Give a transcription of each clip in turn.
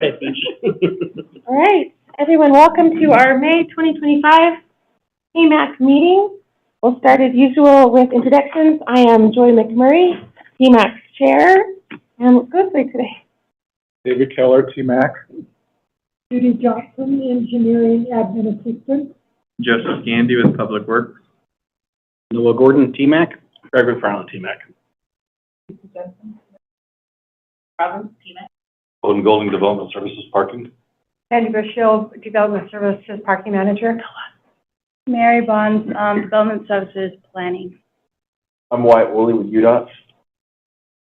All right, everyone, welcome to our May 2025 TMAC meeting. We'll start as usual with introductions. I am Joy McMurray, TMAC's chair, and let's go through today. David Keller, TMAC. Judy Johnson, Engineering Admin Assistant. Joseph Gandy with Public Works. Noah Gordon, TMAC. Gregory Frown, TMAC. Provo, TMAC. Golden Golding Development Services Parking. Andy Bushill, Development Services Parking Manager. Mary Bonds, Development Services Planning. I'm Wyatt Woolley with UDOT.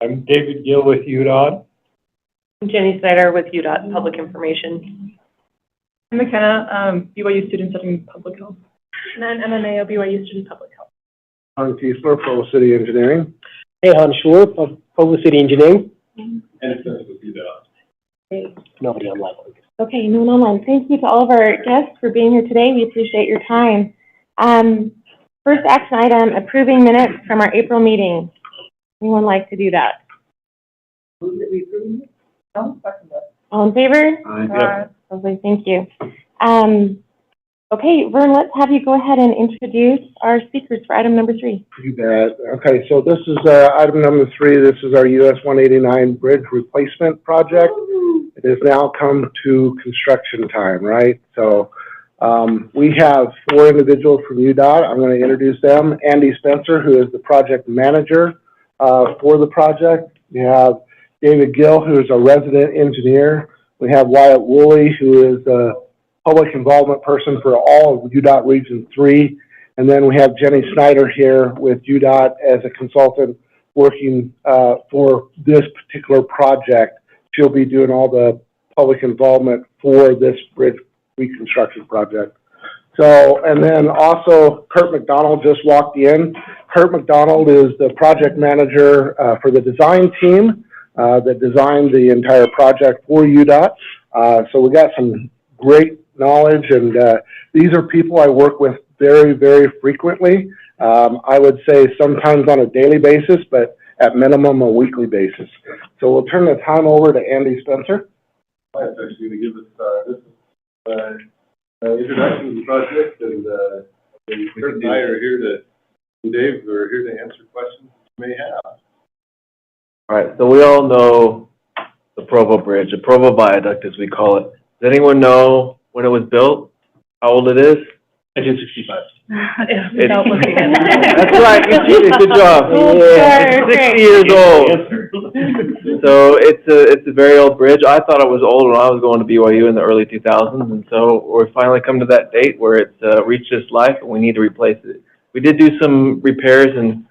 I'm David Gill with UDOT. I'm Jenny Snyder with UDOT Public Information. I'm McKenna, BYU student studying public health. And I'm MMA, BYU student public health. I'm Kiesler, Provo City Engineering. Hey, Han Schur, Provo City Engineering. And it's with UDOT. Nobody online. Okay, no one online. Thank you to all of our guests for being here today. We appreciate your time. First action item, approving minutes from our April meeting. Anyone like to do that? All in favor? Lovely, thank you. Okay, Vern, let's have you go ahead and introduce our speakers for item number 3. You bet. Okay, so this is item number 3. This is our US 189 bridge replacement project. It has now come to construction time, right? So we have 4 individuals from UDOT. I'm going to introduce them. Andy Spencer, who is the project manager for the project. We have David Gill, who is a resident engineer. We have Wyatt Woolley, who is a public involvement person for all of UDOT Region 3. And then we have Jenny Snyder here with UDOT as a consultant working for this particular project. She'll be doing all the public involvement for this bridge reconstruction project. So, and then also Kurt McDonald just walked in. Kurt McDonald is the project manager for the design team that designed the entire project for UDOT. So we got some great knowledge, and these are people I work with very, very frequently. I would say sometimes on a daily basis, but at minimum a weekly basis. So we'll turn the time over to Andy Spencer. Wyatt's actually going to give us this introduction to the project, and Kurt and I are here Dave, we're here to answer questions you may have. All right, so we all know the Provo Bridge, the Provo Viaduct as we call it. Does anyone know when it was built? How old it is? 1965. Without looking at it. That's right, good job. Yeah, it's 60 years old. So it's a very old bridge. I thought it was old when I was going to BYU in the early 2000s, and so we're finally come to that date where it's reached its life and we need to replace it. We did do some repairs in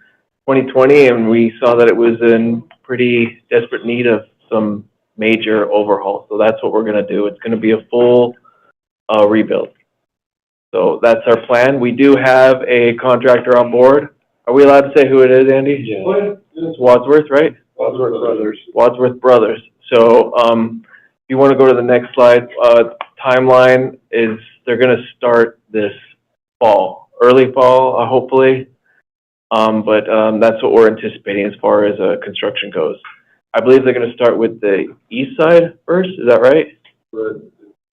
2020, and we saw that it was in pretty desperate need of some major overhaul. So that's what we're going to do. It's going to be a full rebuild. So that's our plan. We do have a contractor on board. Are we allowed to say who it is, Andy? Yeah. It's Wadsworth, right? Wadsworth Brothers. Wadsworth Brothers. So if you want to go to the next slide, timeline is they're going to start this fall, early fall, hopefully. But that's what we're anticipating as far as construction goes. I believe they're going to start with the east side first. Is that right? But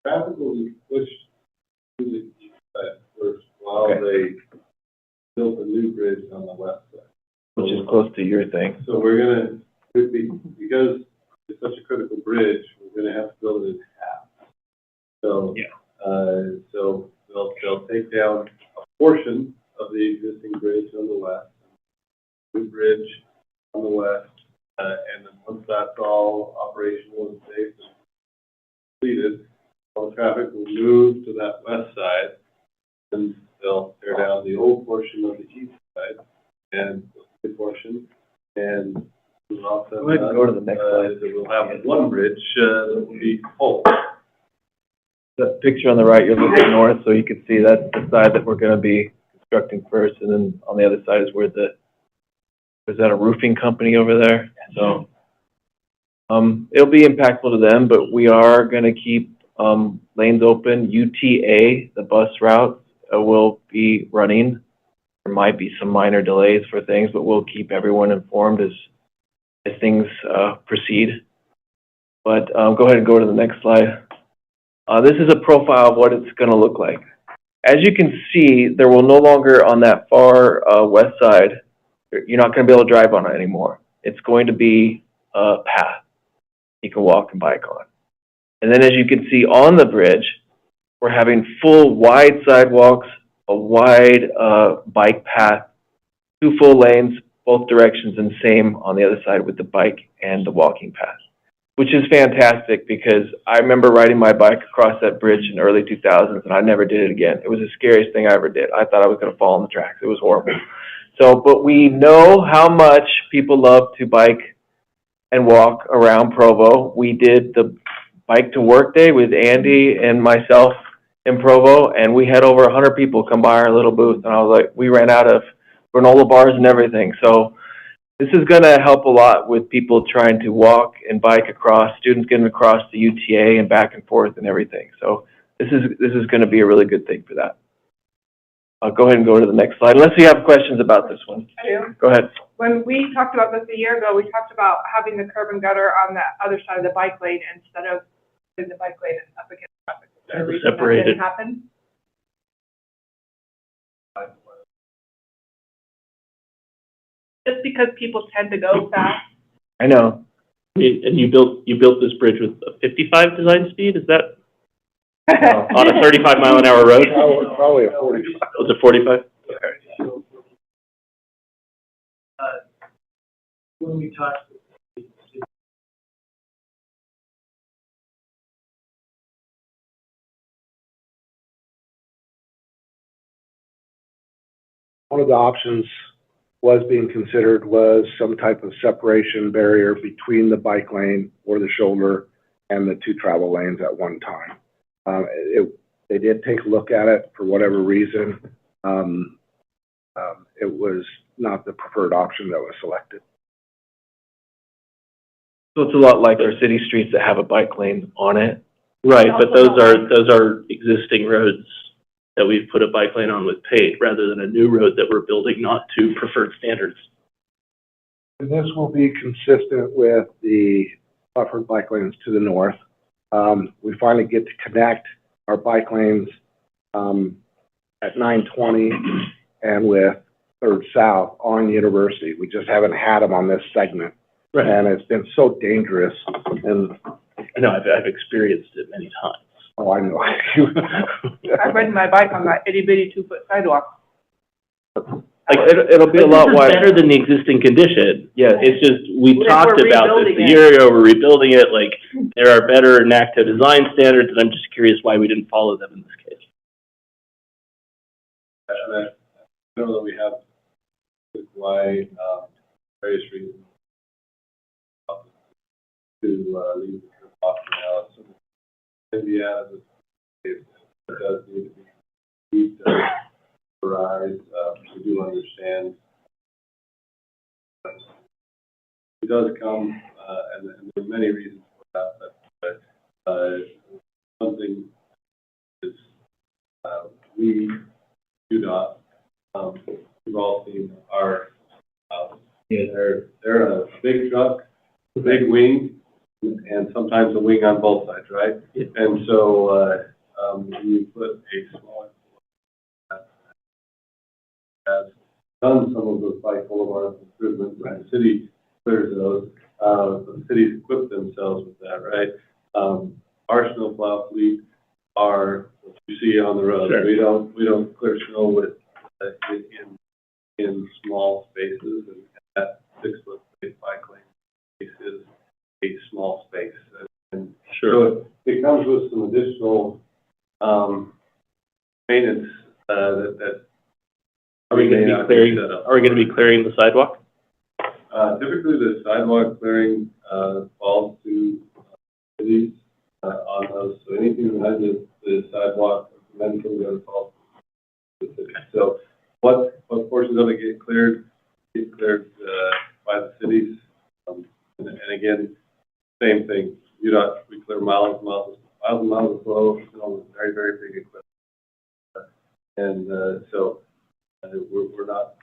traffic will be pushed to the east side first while they build a new bridge on the west side. Which is close to your thing. So we're going to, because it's such a critical bridge, we're going to have to build it in half. So, so they'll take down a portion of the existing bridge on the west, new bridge on the west, and then once that's all operational and safe and completed, all the traffic will move to that west side, and they'll tear down the old portion of the east side and the portion, and we'll also go to the next slide. we'll have one bridge that will be full. The picture on the right, you're looking north, so you can see that's the side that we're going to be constructing first, and then on the other side is where is that a roofing company over there? So it'll be impactful to them, but we are going to keep lanes open. UTA, the bus route, will be running. There might be some minor delays for things, but we'll keep everyone informed as things proceed. But, go ahead and go to the next slide. This is a profile of what it's gonna look like. As you can see, there will no longer on that far, west side, you're not gonna be able to drive on it anymore. It's going to be a path you can walk and bike on. And then as you can see on the bridge, we're having full wide sidewalks, a wide, bike path, 2 full lanes, both directions, and same on the other side with the bike and the walking path, which is fantastic because I remember riding my bike across that bridge in the early 2000s and I never did it again. It was the scariest thing I ever did. I thought I was gonna fall on the tracks. It was horrible. So, but we know how much people love to bike and walk around Provo. We did the bike to work day with Andy and myself in Provo, and we had over 100 people come by our little booth, and I was like, we ran out of granola bars and everything. So this is gonna help a lot with people trying to walk and bike across, students getting across the UTA and back and forth and everything. So this is gonna be a really good thing for that. I'll go ahead and go to the next slide, unless you have questions about this one. I do. Go ahead. When we talked about this a year ago, we talked about having the curb and gutter on the other side of the bike lane instead of putting the bike lane up against traffic. Is there a reason that didn't happen? Just because people tend to go fast. I know. And you built this bridge with a 55 design speed, is that on a 35 mile an hour road? Probably a 45. Was it 45? When we talked, One of the options was being considered was some type of separation barrier between the bike lane or the shoulder and the 2 travel lanes at one time. They did take a look at it for whatever reason. It was not the preferred option that was selected. So it's a lot like our city streets that have a bike lane on it. Right, but those are existing roads that we've put a bike lane on with paved, rather than a new road that we're building not to preferred standards. And this will be consistent with the buffered bike lanes to the north. We finally get to connect our bike lanes at 920 and with 3rd South on University. We just haven't had them on this segment. Right. And it's been so dangerous, and I know, I've experienced it many times. oh, I know. I've ridden my bike on that itty bitty 2-foot sidewalk. Like, It'll be a lot this is wider. better than the existing condition. Yes. It's just, we We're talked about this rebuilding a year ago, we're rebuilding it, like, there are better NACTA design standards, and I'm just curious why we didn't follow them in this case. And I know that we have why, various reasons to leave the option out. So Indiana, it does need to be rise. We do understand. It does come, and there are many reasons for that, but something is, we do not, we've all seen our, they're a big truck, a big wing, and sometimes a wing on both sides, right? Yeah. And so, when you put a small, has done some of those bike boulevard improvements, and the city clears those, the cities equip themselves with that, right? Our snowplow fleet are what you see on the road. Sure. We don't clear snow with, in small spaces, and that 6-foot bike lane space is a small space. And so it comes with some additional, maintenance, that. Are we gonna be clearing the sidewalk? Typically the sidewalk clearing, falls to cities, on those, so anything behind the sidewalk, eventually gonna fall to the city. So what portions of it get cleared by the cities, and again, same thing, we clear miles and miles of flow, you know, with very, very big equipment. And, so, we're not.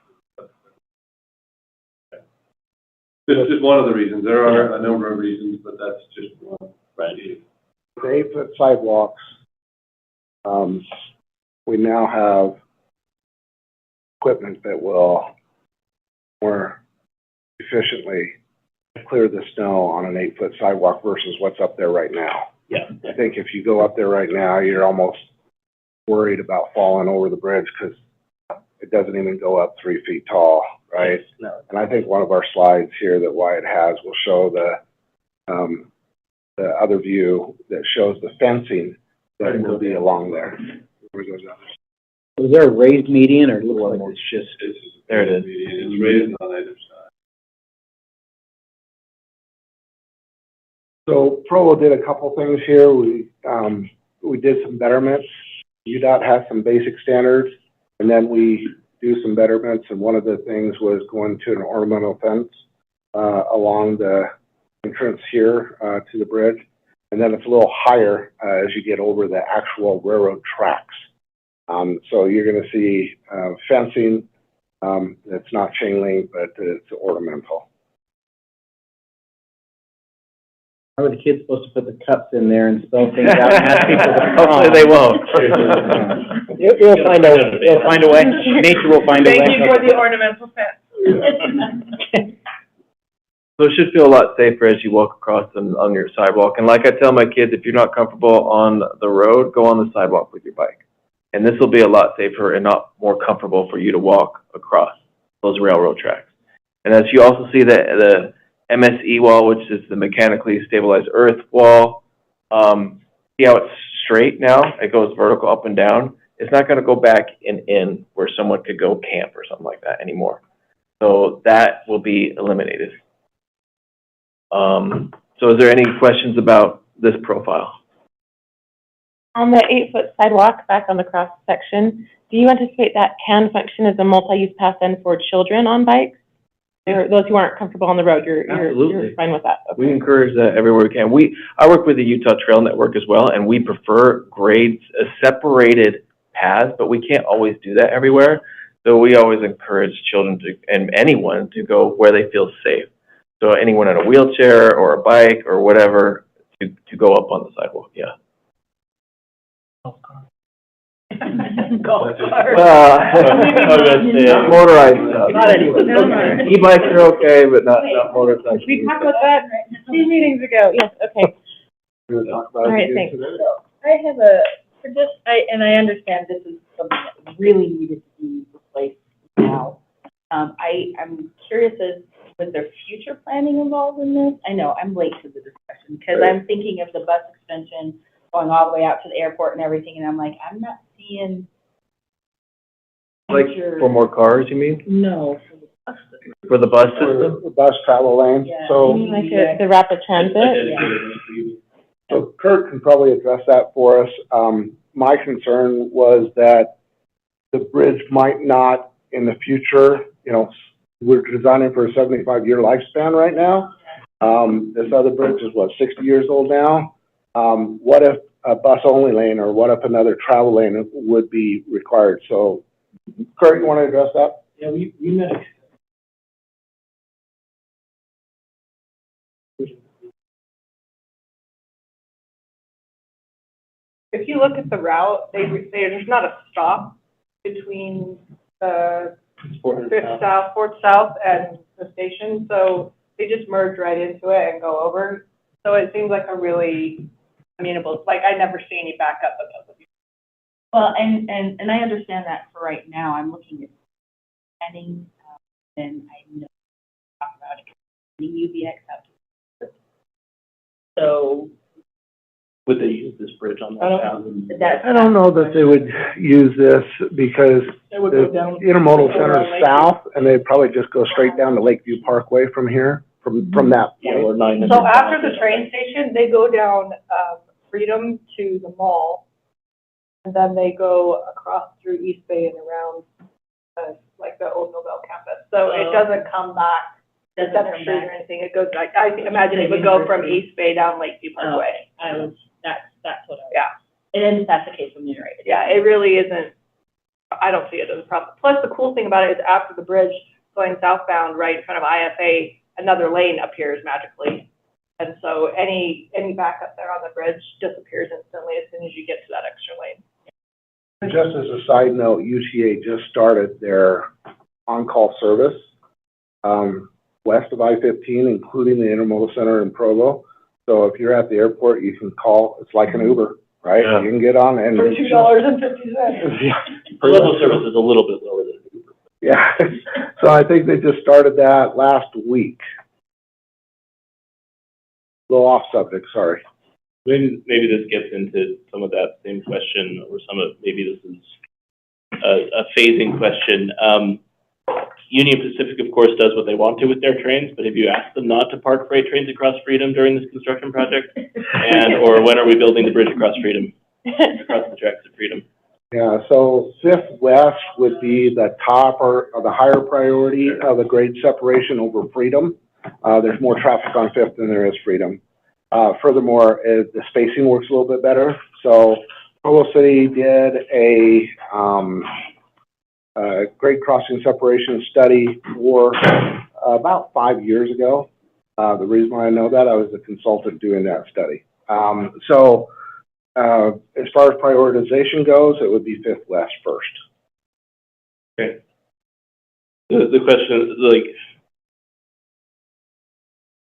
It's just one of the reasons. There are a number of reasons, but that's just one. Right. The 8-foot sidewalks, we now have equipment that will more efficiently clear the snow on an 8-foot sidewalk versus what's up there right now. Yeah. I think if you go up there right now, you're almost worried about falling over the bridge because it doesn't even go up 3 feet tall, right? No. And I think one of our slides here that Wyatt has will show the other view that shows the fencing that will be along there. Where goes that? Was there a raised median or it looks like it's just? There it is. It's raised on either side. So Provo did a couple things here. We did some betterments. UDOT has some basic standards, and then we do some betterments, and one of the things was going to an ornamental fence along the entrance here to the bridge, and then it's a little higher as you get over the actual railroad tracks. So you're going to see fencing that's not chain link, but it's ornamental. How are the kids supposed to put the cups in there and spell things out and ask people to come? Hopefully they won't. It'll find a way. Nature will find a way. Thank you for the ornamental fence. So it should feel a lot safer as you walk across on your sidewalk. And like I tell my kids, if you're not comfortable on the road, go on the sidewalk with your bike. And this will be a lot safer and not more comfortable for you to walk across those railroad tracks. And as you also see the MSE wall, which is the mechanically stabilized earth wall, see how it's straight now? It goes vertical up and down. It's not going to go back and in where someone could go camp or something like that anymore. So that will be eliminated. So is there any questions about this profile? On the 8-foot sidewalk back on the cross section, do you anticipate that can function as a multi-use path then for children on bikes? Or those who aren't comfortable on the road, you're fine with that? Okay. We encourage that everywhere we can. I work with the Utah Trail Network as well, and we prefer grades, separated paths, but we can't always do that everywhere. So we always encourage children and anyone to go where they feel safe. So anyone in a wheelchair or a bike or whatever to go up on the sidewalk, yeah. Golf cart. Not motorized stuff. Not anyway. E-bikes are okay, but not motorcycles. We talked about that 2 meetings ago. Yes, okay. You want to talk about it All right, again thanks. today? I have and I understand this is something that really needed to be replaced now. I'm curious was there future planning involved in this? I know, I'm late to the discussion, because I'm thinking of the bus extension going all the way out to the airport and everything, and I'm like, I'm not seeing Like future. for more cars, you mean? No, for the bus system. For the bus system? For bus travel lanes. Yeah. You So, mean like the rapid transit? so Kurt can probably address that for us. My concern was that the bridge might not in the future, we're designing for a 75-year lifespan right now. This other bridge is 60 years old now. What if a bus-only lane or what if another travel lane would be required? So, Kurt, you want to address that? Yeah, we met. If you look at the route, there's not a stop between the Fourth South and the station, so they just merge right into it and go over. So it seems like a really amenable, like I never see any backup of those. Well, and I understand that for right now. I'm looking at planning, and I know talk about getting UBX out to. So Would they use this bridge on that thousand? that's. I don't know that they would use this because It would the go down. intermodal center is south, and they'd probably just go straight down to Lakeview Parkway from here, from that Yeah, point. we're 900. So after the train station, they go down, Freedom to the mall. And then they go across through East Bay and around, like the old Nobel campus. So it doesn't come back to Center Street or anything. It goes, like, I imagine it would go from East Bay down Lakeview Parkway. That's what I was. Yeah. And then that's the case when you're right. Yeah, it really isn't, I don't see it as a problem. Plus, the cool thing about it is after the bridge going southbound, right in front of IFA, another lane appears magically. And so any backup there on the bridge disappears instantly as soon as you get to that extra lane. And just as a side note, UTA just started their on-call service, west of I-15, including the Intermodal Center in Provo. So if you're at the airport, you can call, it's like an Uber, right? Yeah. You can get on and. For $2.50. Yeah. The level of service is a little bit lower than Uber. Yeah, so I think they just started that last week. A little off subject, sorry. Maybe this gets into some of that same question, or maybe this is a phasing question. Union Pacific, of course, does what they want to with their trains, but have you asked them not to park freight trains across Freedom during this construction project? Or when are we building the bridge across Freedom, across the tracks of Freedom? Yeah, so Fifth West would be the top or the higher priority of the grade separation over Freedom. There's more traffic on Fifth than there is Freedom. Furthermore, the spacing works a little bit better. So Provo City did a grade crossing separation study for about 5 years ago. The reason why I know that, I was a consultant doing that study. As far as prioritization goes, it would be Fifth West first. Okay. The question is, like,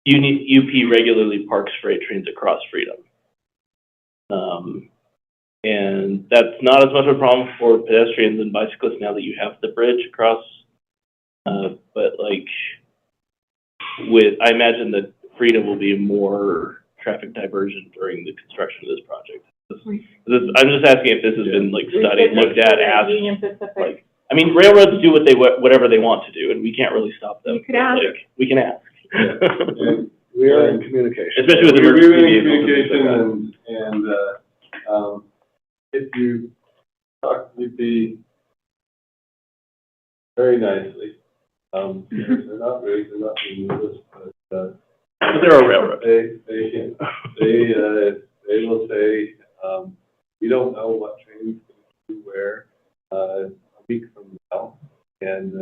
UP regularly parks freight trains across Freedom. And that's not as much of a problem for pedestrians and bicyclists now that you have the bridge across. But like, I imagine that Freedom will be more traffic diversion during the construction of this project. I'm just asking if this has been like studied, looked at, asked. Union Pacific. Like, I mean, railroads do whatever they want to do, and we can't really stop them. You could ask. Like, we can ask. And We are in communication. Especially with we're emergency in vehicles and things like that. communication, and if you talk to UP very nicely, they're not being nervous, but But they're a railroad. they will say, we don't know what trains to do where, a week from now, and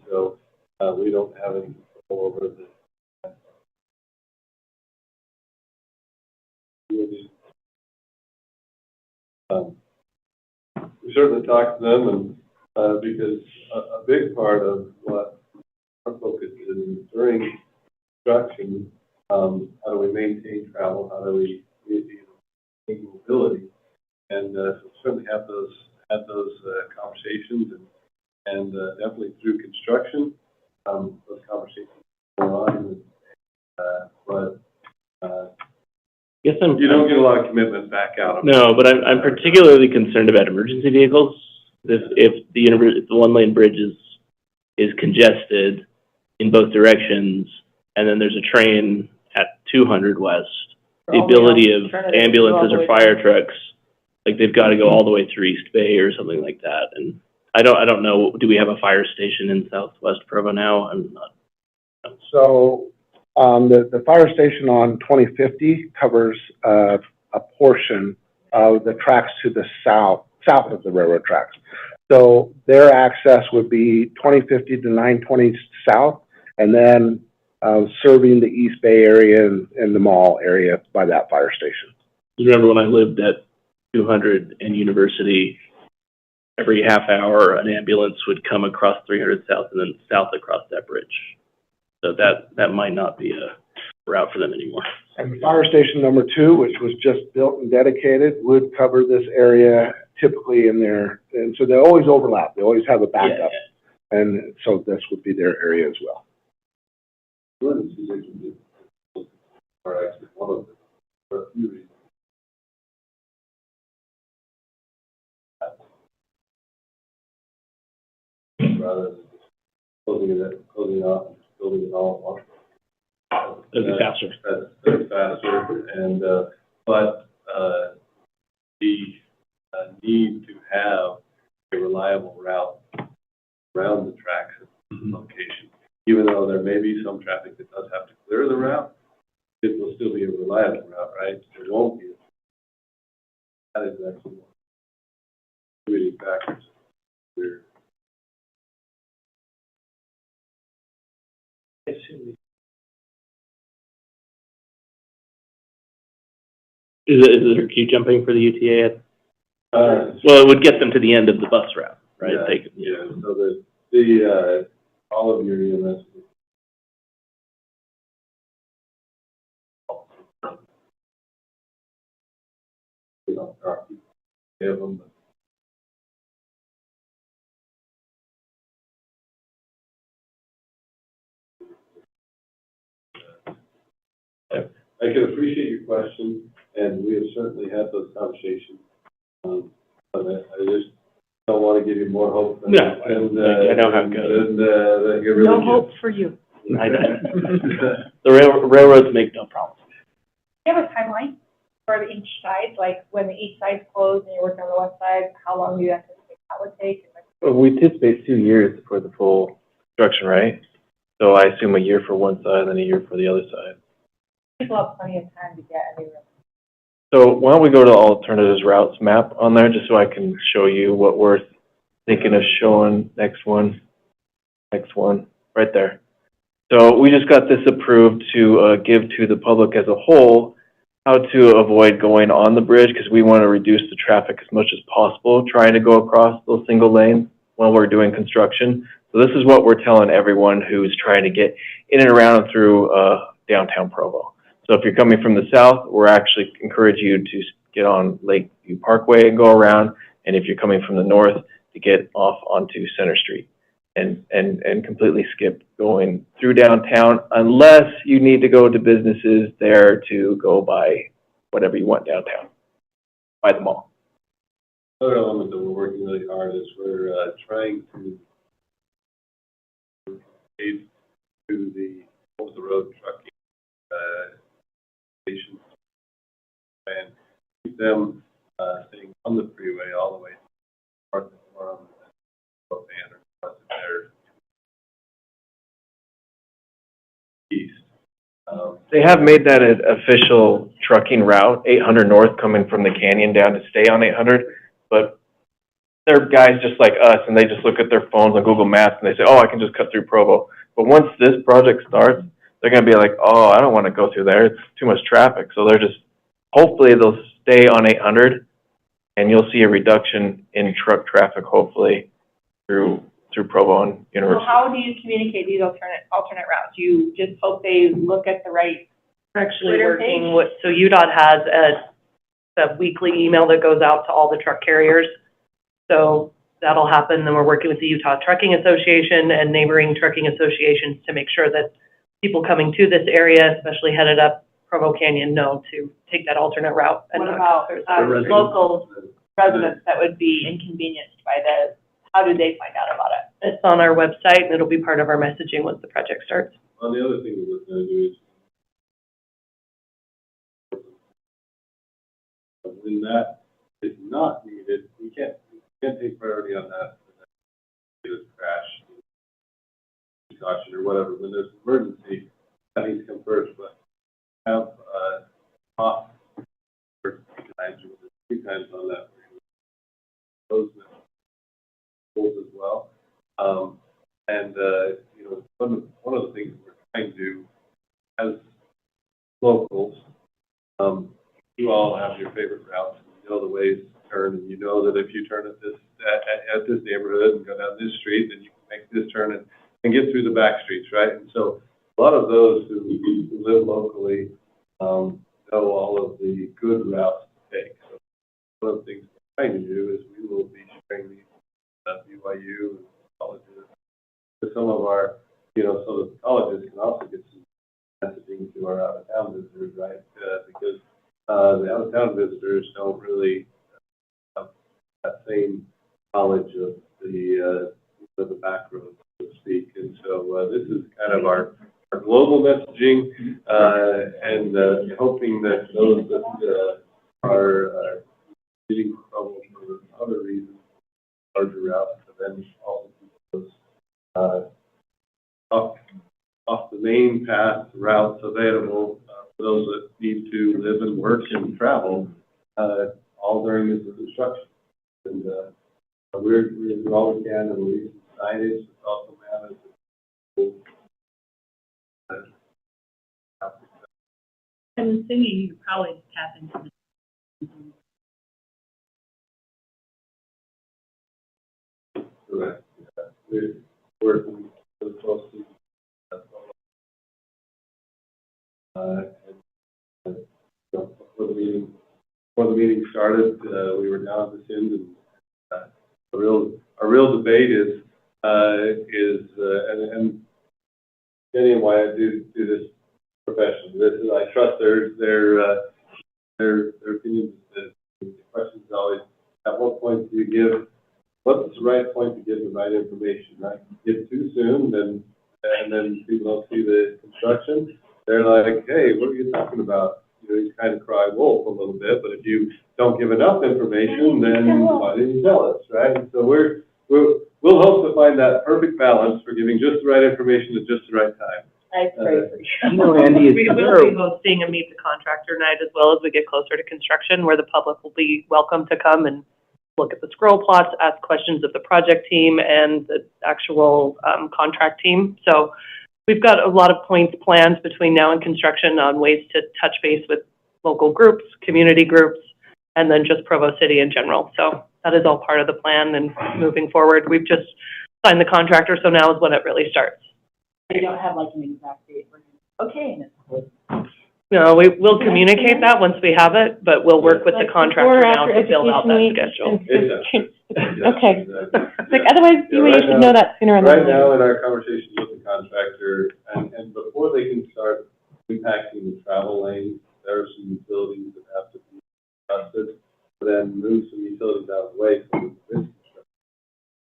so, we don't have any control over this. We certainly talk to them, and, because a big part of what our focus is during construction, how do we maintain travel, how do we maintain mobility, and, so certainly have those conversations, and definitely through construction, those conversations go on, Guess you don't get a lot of commitment back out of it. No, but I'm particularly concerned about emergency vehicles. If the one-lane bridge is congested in both directions, and then there's a train at 200 West, the ability of ambulances or fire trucks, like they've got to go all the way through East Bay or something like that. And I don't know. Do we have a fire station in Southwest Provo now? I'm not. So, the fire station on 2050 covers a portion of the tracks to the south of the railroad tracks. So their access would be 2050 to 920 south, and then serving the East Bay area and the mall area by that fire station. You remember when I lived at 200 and University, every half hour an ambulance would come across 300 South and then south across that bridge. So that might not be a route for them anymore. And fire station number 2, which was just built and dedicated, would cover this area typically in there. And so they always overlap. They always have a backup. Yeah. And so this would be their area as well. Are actually one of them, for a few reasons. Rather than just closing it off, and just building it all at once. It'd be faster. That's faster, and, but, the need to have a reliable route around the tracks location, even though there may be some traffic that does have to clear the route, it will still be a reliable route, right? It won't be. That is actually one of the contributing factors. Is there queue jumping for the UTA at? Uh, Well, it would get them to the end of the bus route, right? Yeah, They could- yeah, so the, all of your EMS. You know, there are people, they have them, I can appreciate your question, and we have certainly had those conversations. But I just don't want to give you more hope than. No, I know how it goes. Than you really No get. hope for you. I know. The railroads make no promises. Do you have a timeline for each side, like when each side's closed and you're working on the west side, how long do you anticipate that would take? Well, we anticipate 2 years for the full construction, right? So I assume a year for one side and then a year for the other side. People have plenty of time to get anywhere. So why don't we go to the alternatives routes map on there, just so I can show you what we're thinking of showing. Next one, right there. So we just got this approved to give to the public as a whole how to avoid going on the bridge, because we want to reduce the traffic as much as possible, trying to go across those single lanes while we're doing construction. So this is what we're telling everyone who's trying to get in and around through downtown Provo. So if you're coming from the south, we're actually encourage you to get on Lakeview Parkway and go around. And if you're coming from the north, to get off onto Center Street and completely skip going through downtown, unless you need to go to businesses there to go buy whatever you want downtown, by the mall. Another element that we're working really hard is we're trying to aid to the over-the-road trucking stations and keep them staying on the freeway all the way north of Forum and north of there east. They have made that an official trucking route, 800 north coming from the canyon down to stay on 800, but they're guys just like us, and they just look at their phones on Google Maps and they say, oh, I can just cut through Provo. But once this project starts, they're going to be like, oh, I don't want to go through there. It's too much traffic. So they're just, hopefully they'll stay on 800, and you'll see a reduction in truck traffic, hopefully, through Provo and So University. how do you communicate these alternate routes? You just hope they look at the right We're actually Twitter working page? with, so UDOT has a weekly email that goes out to all the truck carriers. So that'll happen, then we're working with the Utah Trucking Association and neighboring trucking associations to make sure that people coming to this area, especially headed up Provo Canyon, know to take that alternate route. And What not about go through. local residents that would be inconvenienced by this? How do they find out about it? It's on our website, and it'll be part of our messaging once the project starts. Well, the other thing that we're going to do is when that is not needed, we can't take priority on that. It's crash, caution, or whatever. When there's an emergency, that needs to come first. But have off for 3 times on that. Those goals as well. You know, one of the things we're trying to do as locals, you all have your favorite routes, and you know the ways to turn, and you know that if you turn at this neighborhood and go down this street, then you can make this turn and get through the back streets, right? And so a lot of those who live locally know all of the good routes to take. So one of the things we're trying to do is we will be sharing these BYU and colleges with some of our, you know, so that the colleges can also get some messaging to our out-of-town visitors, right? Because the out-of-town visitors don't really have that same knowledge of the back roads, so to speak. And so this is kind of our global messaging, and hoping that those that are getting trouble for other reasons, larger routes, but then also keep those off the main path routes available for those that need to live and work and travel all during this construction. And we're doing all we can, and we're using signage, it's also managed And singing, you probably tap into the. Correct. Yeah. We're working really closely. And, before the meeting started, we were down at this end, and our real debate is and Jenny and Wyatt do this professionally. I trust their opinions. The question is always, at what point do you give? What's the right point to give the right information? Right? Give too soon, and then people don't see the construction. They're like, hey, what are you talking about? You know, you kind of cry wolf a little bit, but if you don't give enough information, then why didn't you tell us, right? So we'll hope to find that perfect balance for giving just the right information at just the right time. I pray for you. You know, Andy, We will be hosting a Meet the Contractor night as well as we get closer to construction, where the public will be welcome to come and look at the scroll plots, ask questions of the project team and the actual contract team. So we've got a lot of points planned between now and construction on ways to touch base with local groups, community groups, and then just Provo City in general. So that is all part of the plan and moving forward. We've just signed the contractor, so now is when it really starts. You don't have like an exact date where you're, okay, and it's. No, we'll communicate that once we have it, but we'll work with the contractor now to build out that schedule. Okay. Like, otherwise, you Yeah, should know that sooner or later. Right now, in our conversations with the contractor, and before they can start impacting the travel lanes, there are some utilities that have to be adjusted, then move some utilities out of the way for the business.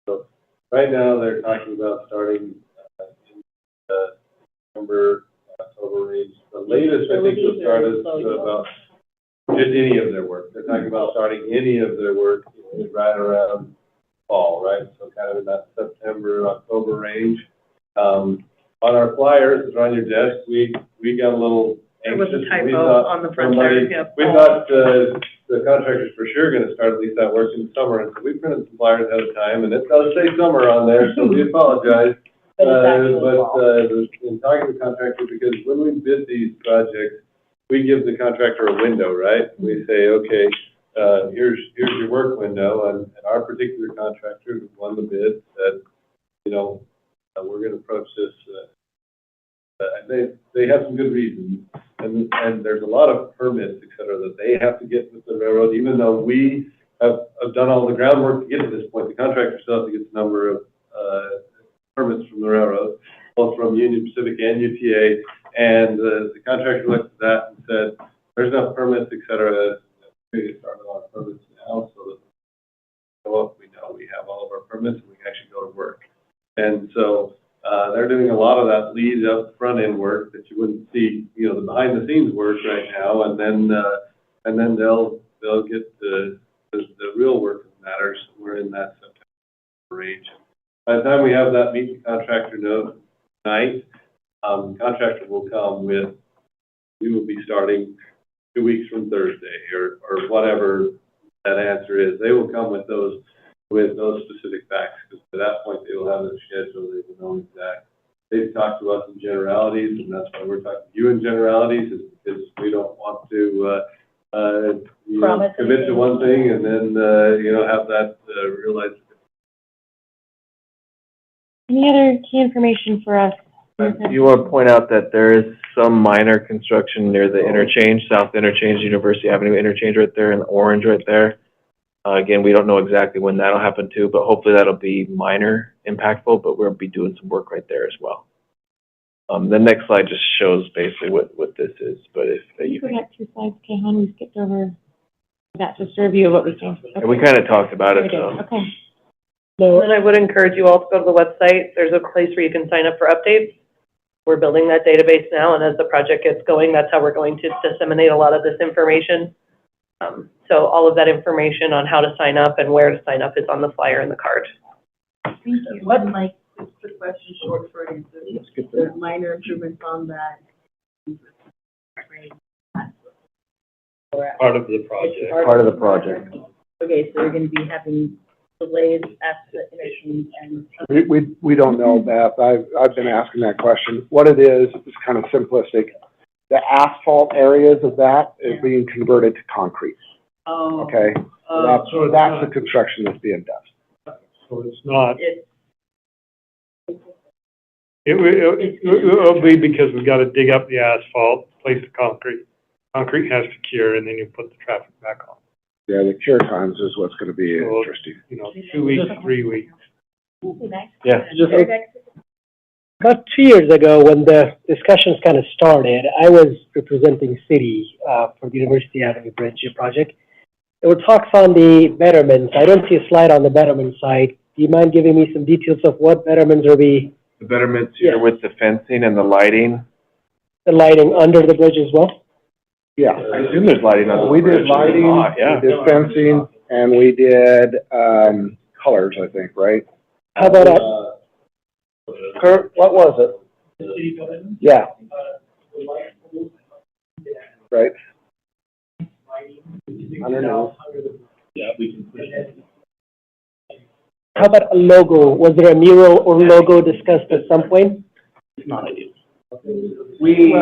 So right now, they're talking about starting in September, October range. The latest, I think, they'll start is about just any of their work. They're talking about starting any of their work right around fall, right? So kind of in that September, October range. On our flyers, it's on your desk, we got a little There was anxious. a We typo thought on the front there, somebody- yep. We thought, the contractor's for sure gonna start at least that work in the summer, and so we printed some flyers ahead of time, and it does say summer on there, so we apologize. But it's actually fall. In talking to the contractor, because when we bid these projects, we give the contractor a window, right? We say, okay, here's your work window, and our particular contractor who won the bid said, you know, we're gonna approach this, they have some good reasons, and there's a lot of permits, et cetera, that they have to get with the railroad, even though we have done all the groundwork to get to this point. The contractor still has to get the number of, permits from the railroad, both from Union Pacific and UTA, and the contractor looked at that and said, there's enough permits, et cetera, we get started on permits now, so that we know we have all of our permits and we can actually go to work. And so, they're doing a lot of that lead up front end work that you wouldn't see, you know, the behind the scenes work right now, and then they'll get the real work that matters. We're in that September range. By the time we have that meet the contractor note tonight, contractor will come with, we will be starting 2 weeks from Thursday or whatever that answer is. They will come with those specific facts, because to that point they will have their schedule, they will know exact. They've talked to us in generalities, and that's why we're talking to you in generalities, is because we don't want to commit to one thing and then have that realized. Any other key information for us? You want to point out that there is some minor construction near the interchange, South Interchange, University Avenue interchange right there, in orange right there. Again, we don't know exactly when that'll happen too, but hopefully that'll be minor impactful, but we'll be doing some work right there as well. The next slide just shows basically what this is, but if you We got 2 slides, Kahan, we skipped over. That's just a review of what we saw. and we kind of talked about it, We did. so. Okay. And I would encourage you all to go to the website. There's a place where you can sign up for updates. We're building that database now, and as the project gets going, that's how we're going to disseminate a lot of this information. So all of that information on how to sign up and where to sign up is on the flyer and the card. Thank you. What, Mike, just a quick question, short for answer. The minor improvements on that. Part of the project. Part of the project. Okay, so you're gonna be having delays at the interchange and. We don't know, Beth. I've been asking that question. What it is kind of simplistic. the asphalt areas of that is being converted to concrete, Oh. okay? That's the construction that's being done. So it's not, It's, it will be because we've got to dig up the asphalt, place the concrete. Concrete has to cure, and then you put the traffic back on. Yeah, the cure times is what's gonna be So, interesting. you know, 2 weeks, 3 weeks. Yeah. About 2 years ago, when the discussions kind of started, I was representing city for the University Avenue Bridge project. There were talks on the betterments. I don't see a slide on the betterment side. Do you mind giving me some details of what betterments are the betterments here with the fencing and the lighting. the lighting under the bridge as well? Yeah. I assume there's lighting on the We bridge. did lighting, Yeah. we did fencing, and we did, colors, I think, right? How about Kurt, what was it? Yeah. Right. Underneath. Yeah, we can push it. how about a logo? Was there a mural or logo discussed at some point? It's not ideal. We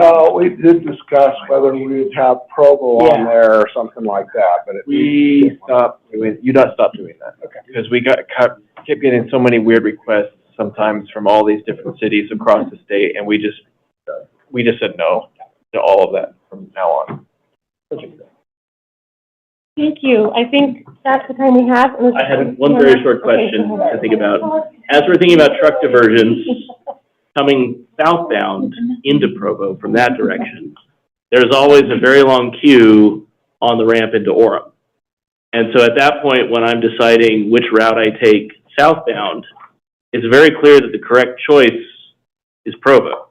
did discuss whether we would have Provo on there or something like that, but UDOT stopped doing that. Okay. Because we kept getting so many weird requests sometimes from all these different cities across the state, and we just said no to all of that from now on. Thank you. I think that's the time we have. I had one very short question to think about. As we're thinking about truck diversions coming southbound into Provo from that direction, there's always a very long queue on the ramp into Orem. And so at that point, when I'm deciding which route I take southbound, it's very clear that the correct choice is Provo.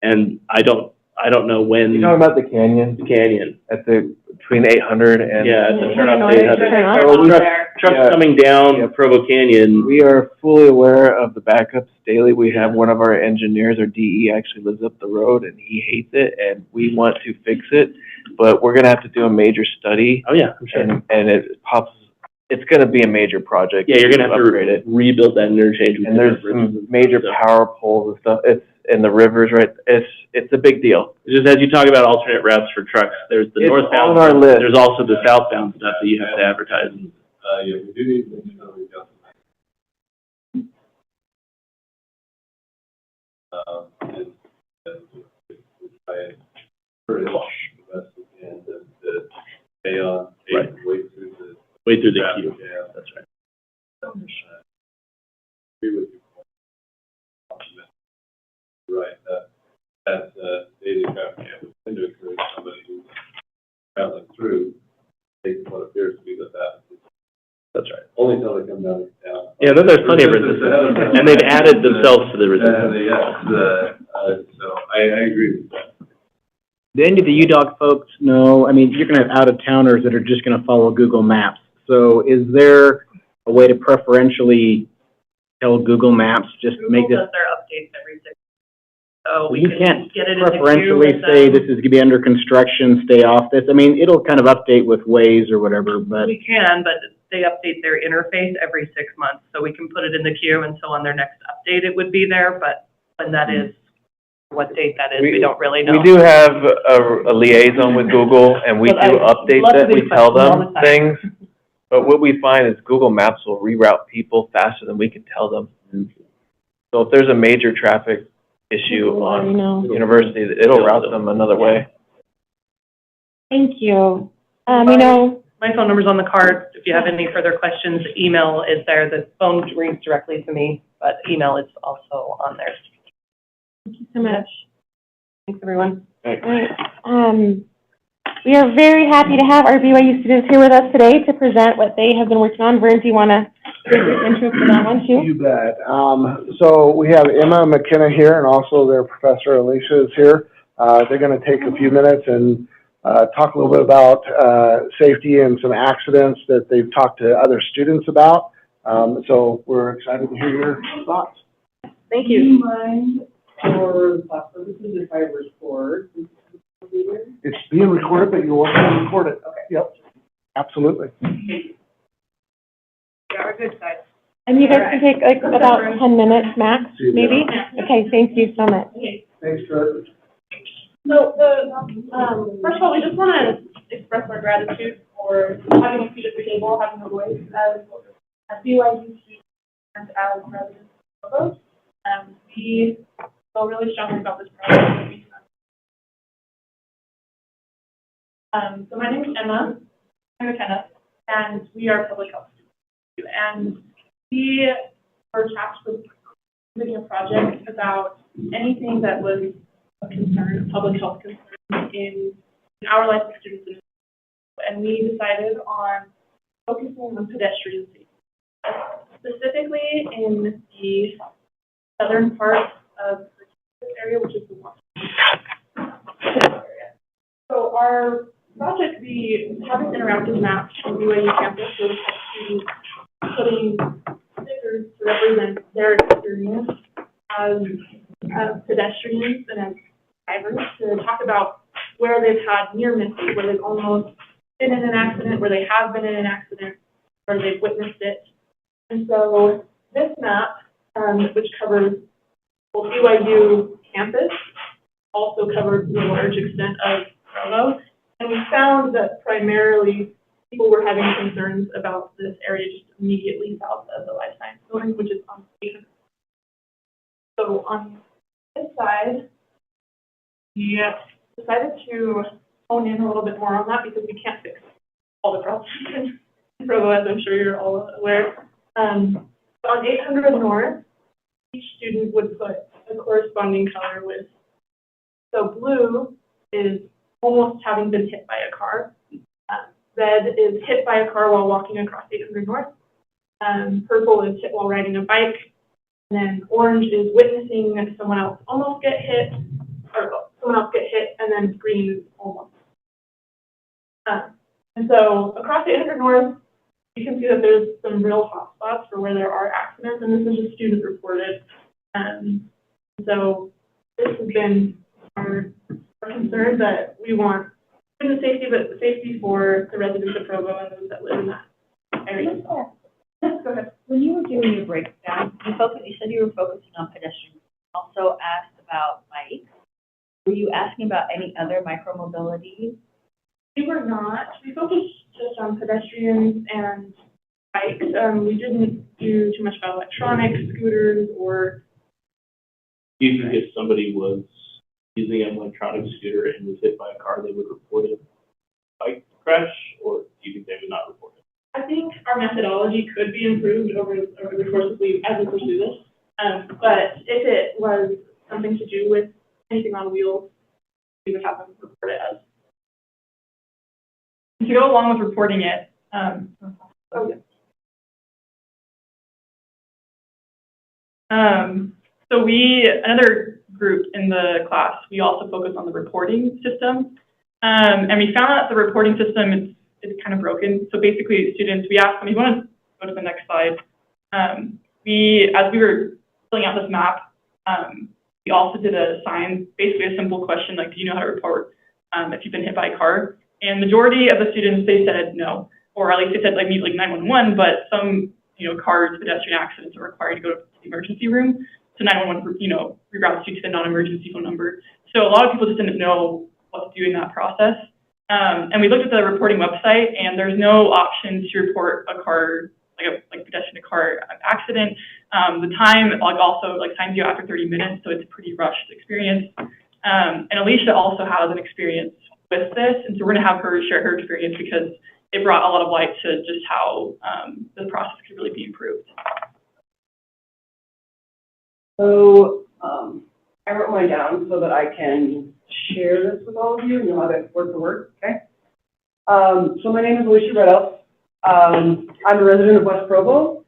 And I don't know when. You talking about the canyon? The canyon. Between 800 and. Yeah, it's a turn off Yeah, to 800. turn off. So trucks coming down Provo Canyon. We are fully aware of the backups daily. We have one of our engineers, our DE, actually lives up the road and he hates it and we want to fix it. But we're gonna have to do a major study. Oh, yeah, I'm sure. And it's gonna be a major project. Yeah, you're gonna have upgrade it. to rebuild that interchange. with And there's different some bridges major stuff. power poles and stuff. It's in the rivers, right? It's a big deal. Just as you talk about alternate routes for trucks, there's the It's northbound on our stuff, list. there's also the southbound stuff that you have to advertise. Yeah, we do need to make sure we've got and try and encourage the best we can to stay on, Right. wait through the. Way through the traffic queue. jam. That's right. Agree with you. Right, that's daily traffic jam, we tend to encourage somebody who's traveling through, take what appears to be the fastest. That's right. Only until they come down. Yeah, then there's plenty of resistance, and they've added themselves to the resistance. So I agree with that. Do any of the UDOT folks know, I mean, you're gonna have out-of-towners that are just gonna follow Google Maps. So is there a way to preferentially tell Google Maps, just make Google this? does their updates every 6 months. So we You can can't get it in the queue preferentially with say them. this is gonna be under construction, stay off this. I mean, it'll kind of update with Waze or whatever, but We can, but they update their interface every 6 months, so we can put it in the queue, and so on their next update, it would be there, but when that is, what date that is, we don't really know. We do have a liaison with Google and we do But I update love that. to We do tell questions all them the time. things. But what we find is Google Maps will reroute people faster than we can tell them. So if there's a major traffic issue I know. on University, it'll route them another way. Thank you. You know, My phone number's on the card. If you have any further questions, email is there. The phone rings directly to me, but email is also on there. thank you so much. Thanks, everyone. All right. We are very happy to have our BYU students here with us today to present what they have been working on. Vern, do you want to give your intro for that one too? You bet. So we have Emma McKenna here and also their professor Alicia is here. They're gonna take a few minutes and, talk a little bit about, safety and some accidents that they've talked to other students about. So we're excited to hear your thoughts. Thank you. Do you mind for purposes if I record? It's being recorded, but you'll want to record it. Okay. Yep, absolutely. Yeah, our good side. And you guys can take like about 10 minutes max, maybe? Okay, thank you so much. Thanks, Kurt. So first of all, we just want to express our gratitude for having a seat at the table, having a voice as BYU students and as residents of Provo. We feel really strongly about this project. So my name is Emma. I'm McKenna, and we are public health students. And we were tasked with making a project about anything that was a concern, public health concern in our life as students. And we decided on focusing on pedestrian safety, specifically in the southern part of the area, which is the Washington area. So our project, we have an interactive map on BYU campus with students putting stickers to represent their experience as pedestrians and as drivers, to talk about where they've had near misses, where they've almost been in an accident, where they have been in an accident, where they've witnessed it. And so this map, which covers both BYU campus, also covers a large extent of Provo. And we found that primarily people were having concerns about this area just immediately south of the Life Science Building, which is on 800. So on this side, we decided to hone in a little bit more on that because we can't fix all the problems in Provo, as I'm sure you're all aware. On 800 North, each student would put a corresponding color with. So blue is almost having been hit by a car. Red is hit by a car while walking across 800 North. Purple is hit while riding a bike. And then orange is witnessing someone else almost get hit, and then green is almost. And so across 800 North, you can see that there's some real hot spots for where there are accidents, and this is just student reported. So this has been our concern, that we want student safety, but safety for the residents of Provo and those that live in that area. Go ahead. When you were doing your breakdown, you said you were focusing on pedestrians. You also asked about bikes. Were you asking about any other micromobility? We were not. We focused just on pedestrians and bikes. We didn't do too much about electronics, scooters, or. Do you think if somebody was using an electronic scooter and was hit by a car, they would report it bike crash, or do you think they would not report it? I think our methodology could be improved over the course of as we pursue this. But if it was something to do with anything on wheels, we would have them report it as. To go along with reporting it, so another group in the class, we also focus on the reporting system. And we found out the reporting system is kind of broken. So basically, students, we asked them, you want to go to the next slide? As we were filling out this map, we also did basically a simple question, like, do you know how to report if you've been hit by a car? And majority of the students, they said no, or at least they said like maybe like 911, but some, cars, pedestrian accidents are required to go to the emergency room. So 911, reroutes you to the non-emergency phone number. So a lot of people just didn't know what to do in that process. And we looked at the reporting website, and there's no option to report a car, like pedestrian car accident. The time also signs you out after 30 minutes, so it's a pretty rushed experience. And Alicia also has an experience with this, and so we're going to have her share her experience because it brought a lot of light to just how the process could really be improved. So I wrote mine down so that I can share this with all of you and you'll have it word for word, okay? So my name is Alicia Reddell. I'm a resident of West Provo.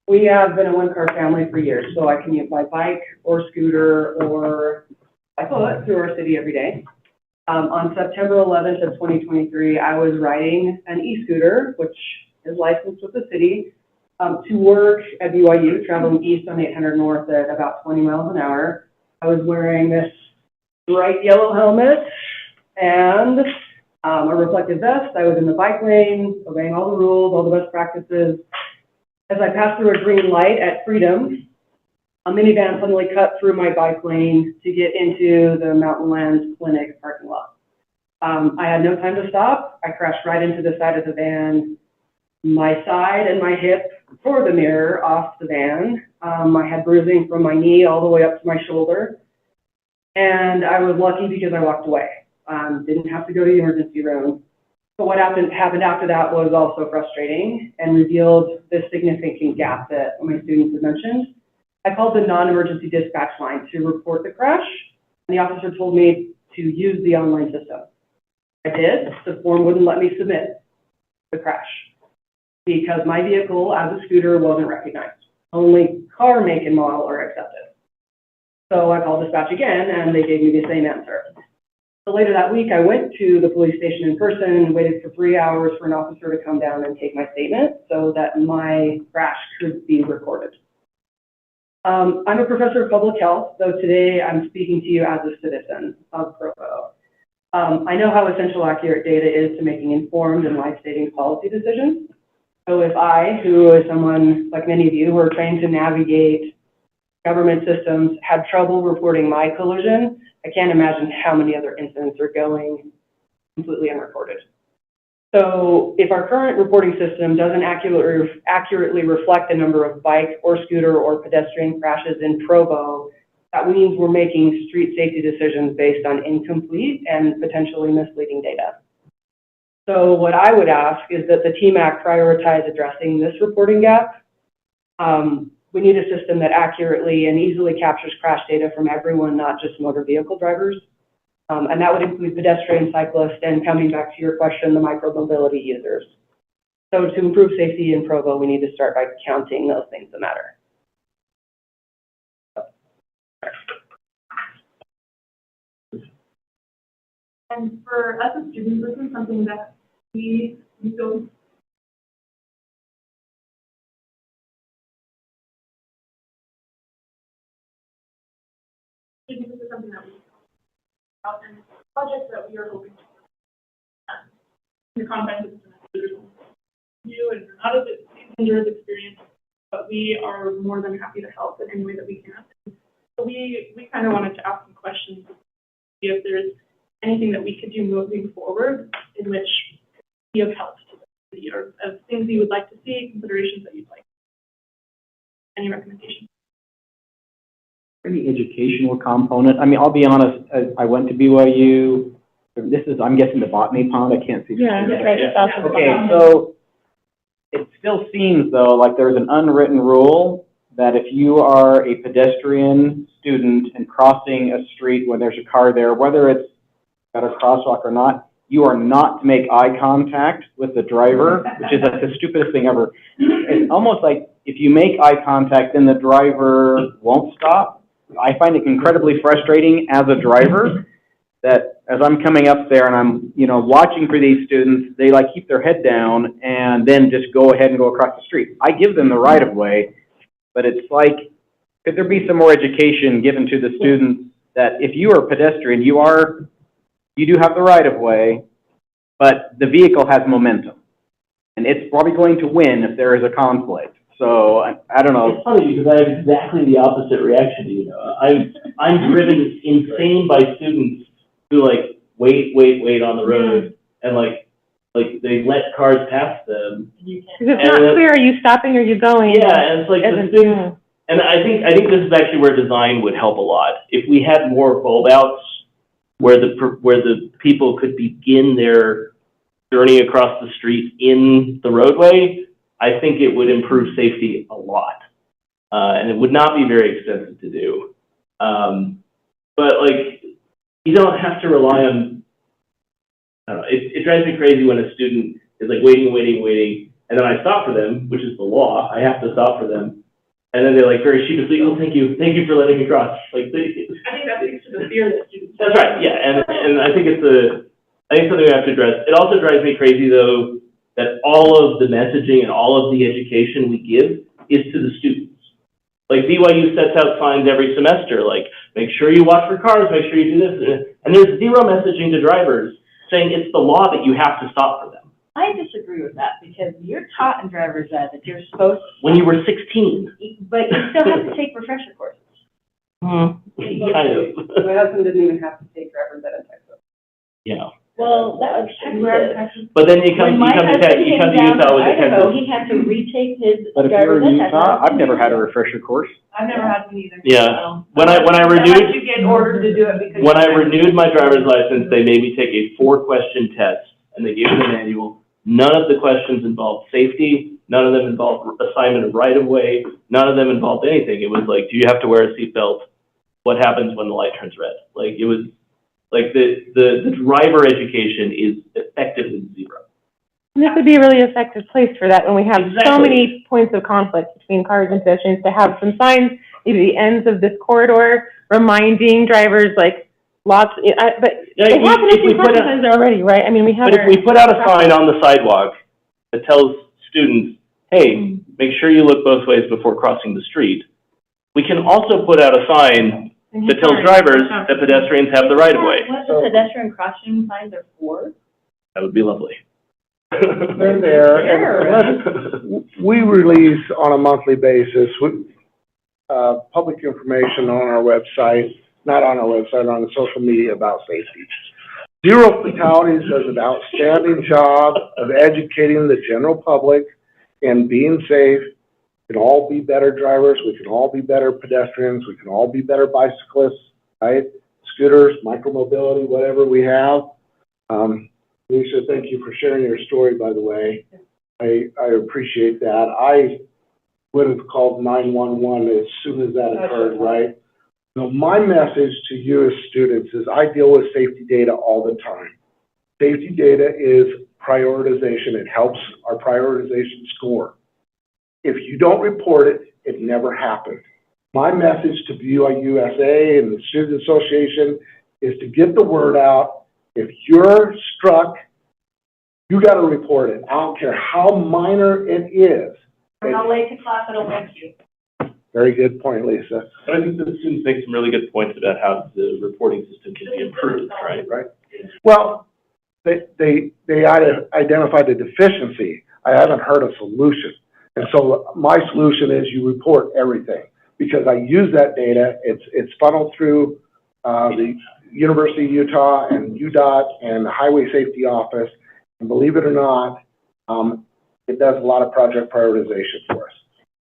We have been a one-car family for years, so I commute by bike or scooter or by foot through our city every day. On September 11th of 2023, I was riding an e-scooter, which is licensed with the city, to work at BYU, traveling east on 800 North at about 20 miles an hour. I was wearing this bright yellow helmet and a reflective vest. I was in the bike lane, obeying all the rules, all the best practices. As I passed through a green light at Freedom, a minivan suddenly cut through my bike lane to get into the Mountain Lands Clinic parking lot. I had no time to stop. I crashed right into the side of the van. My side and my hip tore the mirror off the van. I had bruising from my knee all the way up to my shoulder. And I was lucky because I walked away. Didn't have to go to the emergency room. But what happened after that was also frustrating and revealed this significant gap that my students had mentioned. I called the non-emergency dispatch line to report the crash, and the officer told me to use the online system. I did. The form wouldn't let me submit the crash because my vehicle as a scooter wasn't recognized. Only car make and model are accepted. So I called dispatch again, and they gave me the same answer. So later that week, I went to the police station in person and waited for 3 hours for an officer to come down and take my statement so that my crash could be recorded. I'm a professor of public health, so today I'm speaking to you as a citizen of Provo. I know how essential accurate data is to making informed and life-saving policy decisions. So if I, who is someone like many of you who are trained to navigate government systems, had trouble reporting my collision, I can't imagine how many other incidents are going completely unreported. So if our current reporting system doesn't accurately reflect the number of bike or scooter or pedestrian crashes in Provo, that means we're making street safety decisions based on incomplete and potentially misleading data. So what I would ask is that the TMAC prioritize addressing this reporting gap. We need a system that accurately and easily captures crash data from everyone, not just motor vehicle drivers. And that would include pedestrian, cyclists, and coming back to your question, the micromobility users. So to improve safety in Provo, we need to start by counting those things that matter. And for us as students, this is something that we don't. This is something that we out and projects that we are hoping to in the context of you and out of it endurance experience, but we are more than happy to help in any way that we can. So we kind of wanted to ask some questions to see if there's anything that we could do moving forward in which be of help to the city, or of things you would like to see, considerations that you'd like. Any recommendations? Any educational component? I mean, I'll be honest, I went to BYU. This is, I'm guessing, the botany pond. I can't see. Yeah, that's right. That's Okay, so it still seems though like there's an unwritten rule that if you are a pedestrian student and crossing a street when there's a car there, whether it's at a crosswalk or not, you are not to make eye contact with the driver, which is the stupidest thing ever. It's almost like if you make eye contact, then the driver won't stop. I find it incredibly frustrating as a driver that as I'm coming up there and I'm, watching for these students, they like keep their head down and then just go ahead and go across the street. I give them the right of way, but it's like, could there be some more education given to the students that if you are a pedestrian, you do have the right of way, but the vehicle has momentum, and it's probably going to win if there is a conflict. So I don't know. It's funny because I have exactly the opposite reaction to you. I'm driven insane by students who wait on the road and like they let cars pass them. Because it's not clear, are you stopping or are you going? Yeah, and it's like the students, and I think this is actually where design would help a lot. If we had more bulb outs where the people could begin their journey across the street in the roadway, I think it would improve safety a lot. And it would not be very expensive to do. But you don't have to rely on, I don't know, it drives me crazy when a student is waiting, and then I stop for them, which is the law. I have to stop for them. And then they're very sheepishly, oh, thank you for letting me cross. I think that speaks to the fear that students. That's right, yeah, and I think it's something we have to address. It also drives me crazy though that all of the messaging and all of the education we give is to the students. BYU sets out signs every semester, make sure you watch for cars, make sure you do this, and there's zero messaging to drivers saying it's the law that you have to stop for them. I disagree with that because you're taught in driver's ed that you're supposed to. When you were 16. But you still have to take refresher courses. Kind of. My husband didn't even have to take driver's ed in Texas. Yeah. Well, that was Texas. But then you come When my to husband came down Utah from with the Idaho, Texas. he had to retake his But if you're driver's in ed test. Utah, I've never had a refresher course. I've never had one either. Yeah. When I Unless renewed, you get ordered to do it because. when I renewed my driver's license, they made me take a 4-question test, and they gave me the manual. None of the questions involved safety, none of them involved assignment of right-of-way, none of them involved anything. It was like, do you have to wear a seatbelt? What happens when the light turns red? Like, it was, like, the driver education is effectively zero. And this would be a really effective place for that when we have so Exactly. many points of conflict between cars and pedestrians, to have some signs, maybe the ends of this corridor, reminding drivers, like, lots, but Yeah, they happen if a we few put times already, right? I mean, we have But if our. we put out a sign on the sidewalk that tells students, hey, make sure you look both ways before crossing the street, we can also put out a sign that tells drivers that pedestrians have the right of way. What the pedestrian crossing signs are for? That would be lovely. They're there, and we release on a monthly basis, public information on our website, not on our website, on the social media about safety. Zero Fatalities does an outstanding job of educating the general public and being safe. We can all be better drivers, we can all be better pedestrians, we can all be better bicyclists, right? Scooters, micromobility, whatever we have. Lisa, thank you for sharing your story, by the way. I appreciate that. I would have called 911 as soon as that occurred, right? So my message to you as students is I deal with safety data all the time. Safety data is prioritization. It helps our prioritization score. If you don't report it, it never happened. My message to BYUSA and the Student Association is to get the word out. If you're struck, you got to report it. I don't care how minor it is. Or how late to class it'll make you. Very good point, Lisa. But I think the students make some really good points about how the reporting system can be improved, right? Right. Well, they identified the deficiency. I haven't heard a solution. And so my solution is you report everything, because I use that data. It's funneled through the University of Utah and UDOT and the Highway Safety Office. And believe it or not, it does a lot of project prioritization for us.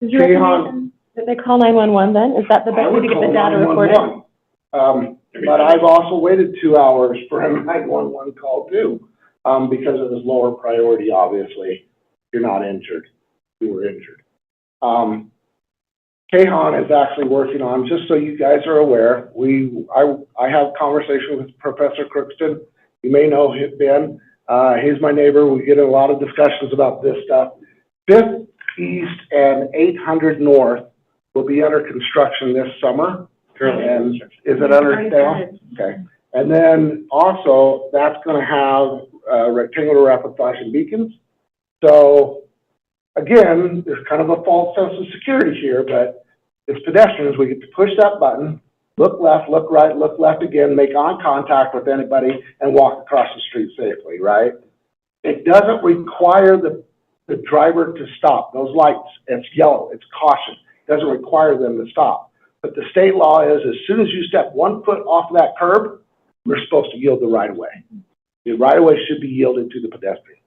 Is your recommendation that they call 911 then? Is that the best way to get the data reported? But I've also waited 2 hours for a 911 call too, because it was lower priority, obviously. You're not injured. You were injured. Kahan is actually working on, just so you guys are aware, I have conversation with Professor Crookston. You may know him, Ben. He's my neighbor. We get a lot of discussions about this stuff. 5th East and 800 North will be under construction this summer. And is it under now? Okay. And then also, that's going to have rectangular rapid flashing beacons. So again, there's kind of a false sense of security here, but as pedestrians, we get to push that button, look left, look right, look left again, make eye contact with anybody, and walk across the street safely, right? It doesn't require the driver to stop. Those lights, it's yellow, it's caution. It doesn't require them to stop. But the state law is, as soon as you step 1 foot off of that curb, we're supposed to yield the right-of-way. The right-of-way should be yielded to the pedestrian,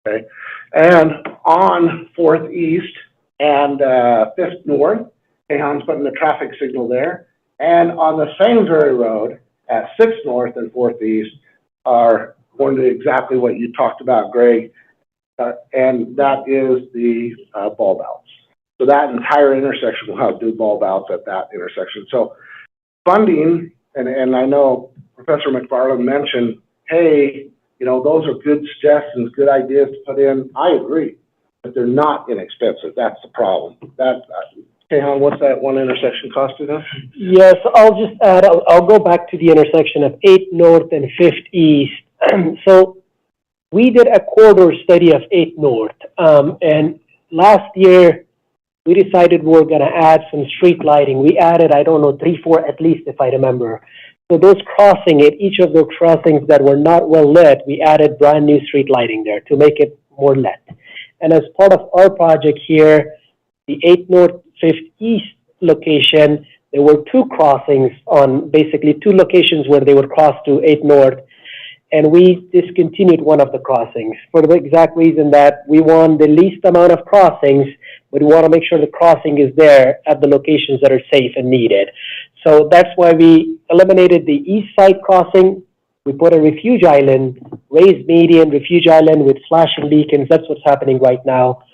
okay? And on 4th East and 5th North, Kahan's putting the traffic signal there. And on the Sainsbury Road at 6th North and 4th East are going to exactly what you talked about, Greg, and that is the bulb outs. So that entire intersection will have new bulb outs at that intersection. So funding, and I know Professor McFarland mentioned, hey, you know, those are good suggestions, good ideas to put in. I agree, but they're not inexpensive. That's the problem. Kahan, what's that one intersection costing us? Yes, I'll just add, I'll go back to the intersection of 8th North and 5th East. So we did a corridor study of 8th North, and last year we decided we were going to add some street lighting. We added, I don't know, 3, 4 at least, if I remember. So those crossing at each of those crossings that were not well lit, we added brand new street lighting there to make it more lit. And as part of our project here, the 8th North, 5th East location, there were two crossings on basically two locations where they would cross to 8 North, and we discontinued one of the crossings for the exact reason that we want the least amount of crossings, but we want to make sure the crossing is there at the locations that are safe and needed. So that's why we eliminated the east side crossing. We put a refuge island, raised median refuge island with flashing beacons. That's what's happening right now.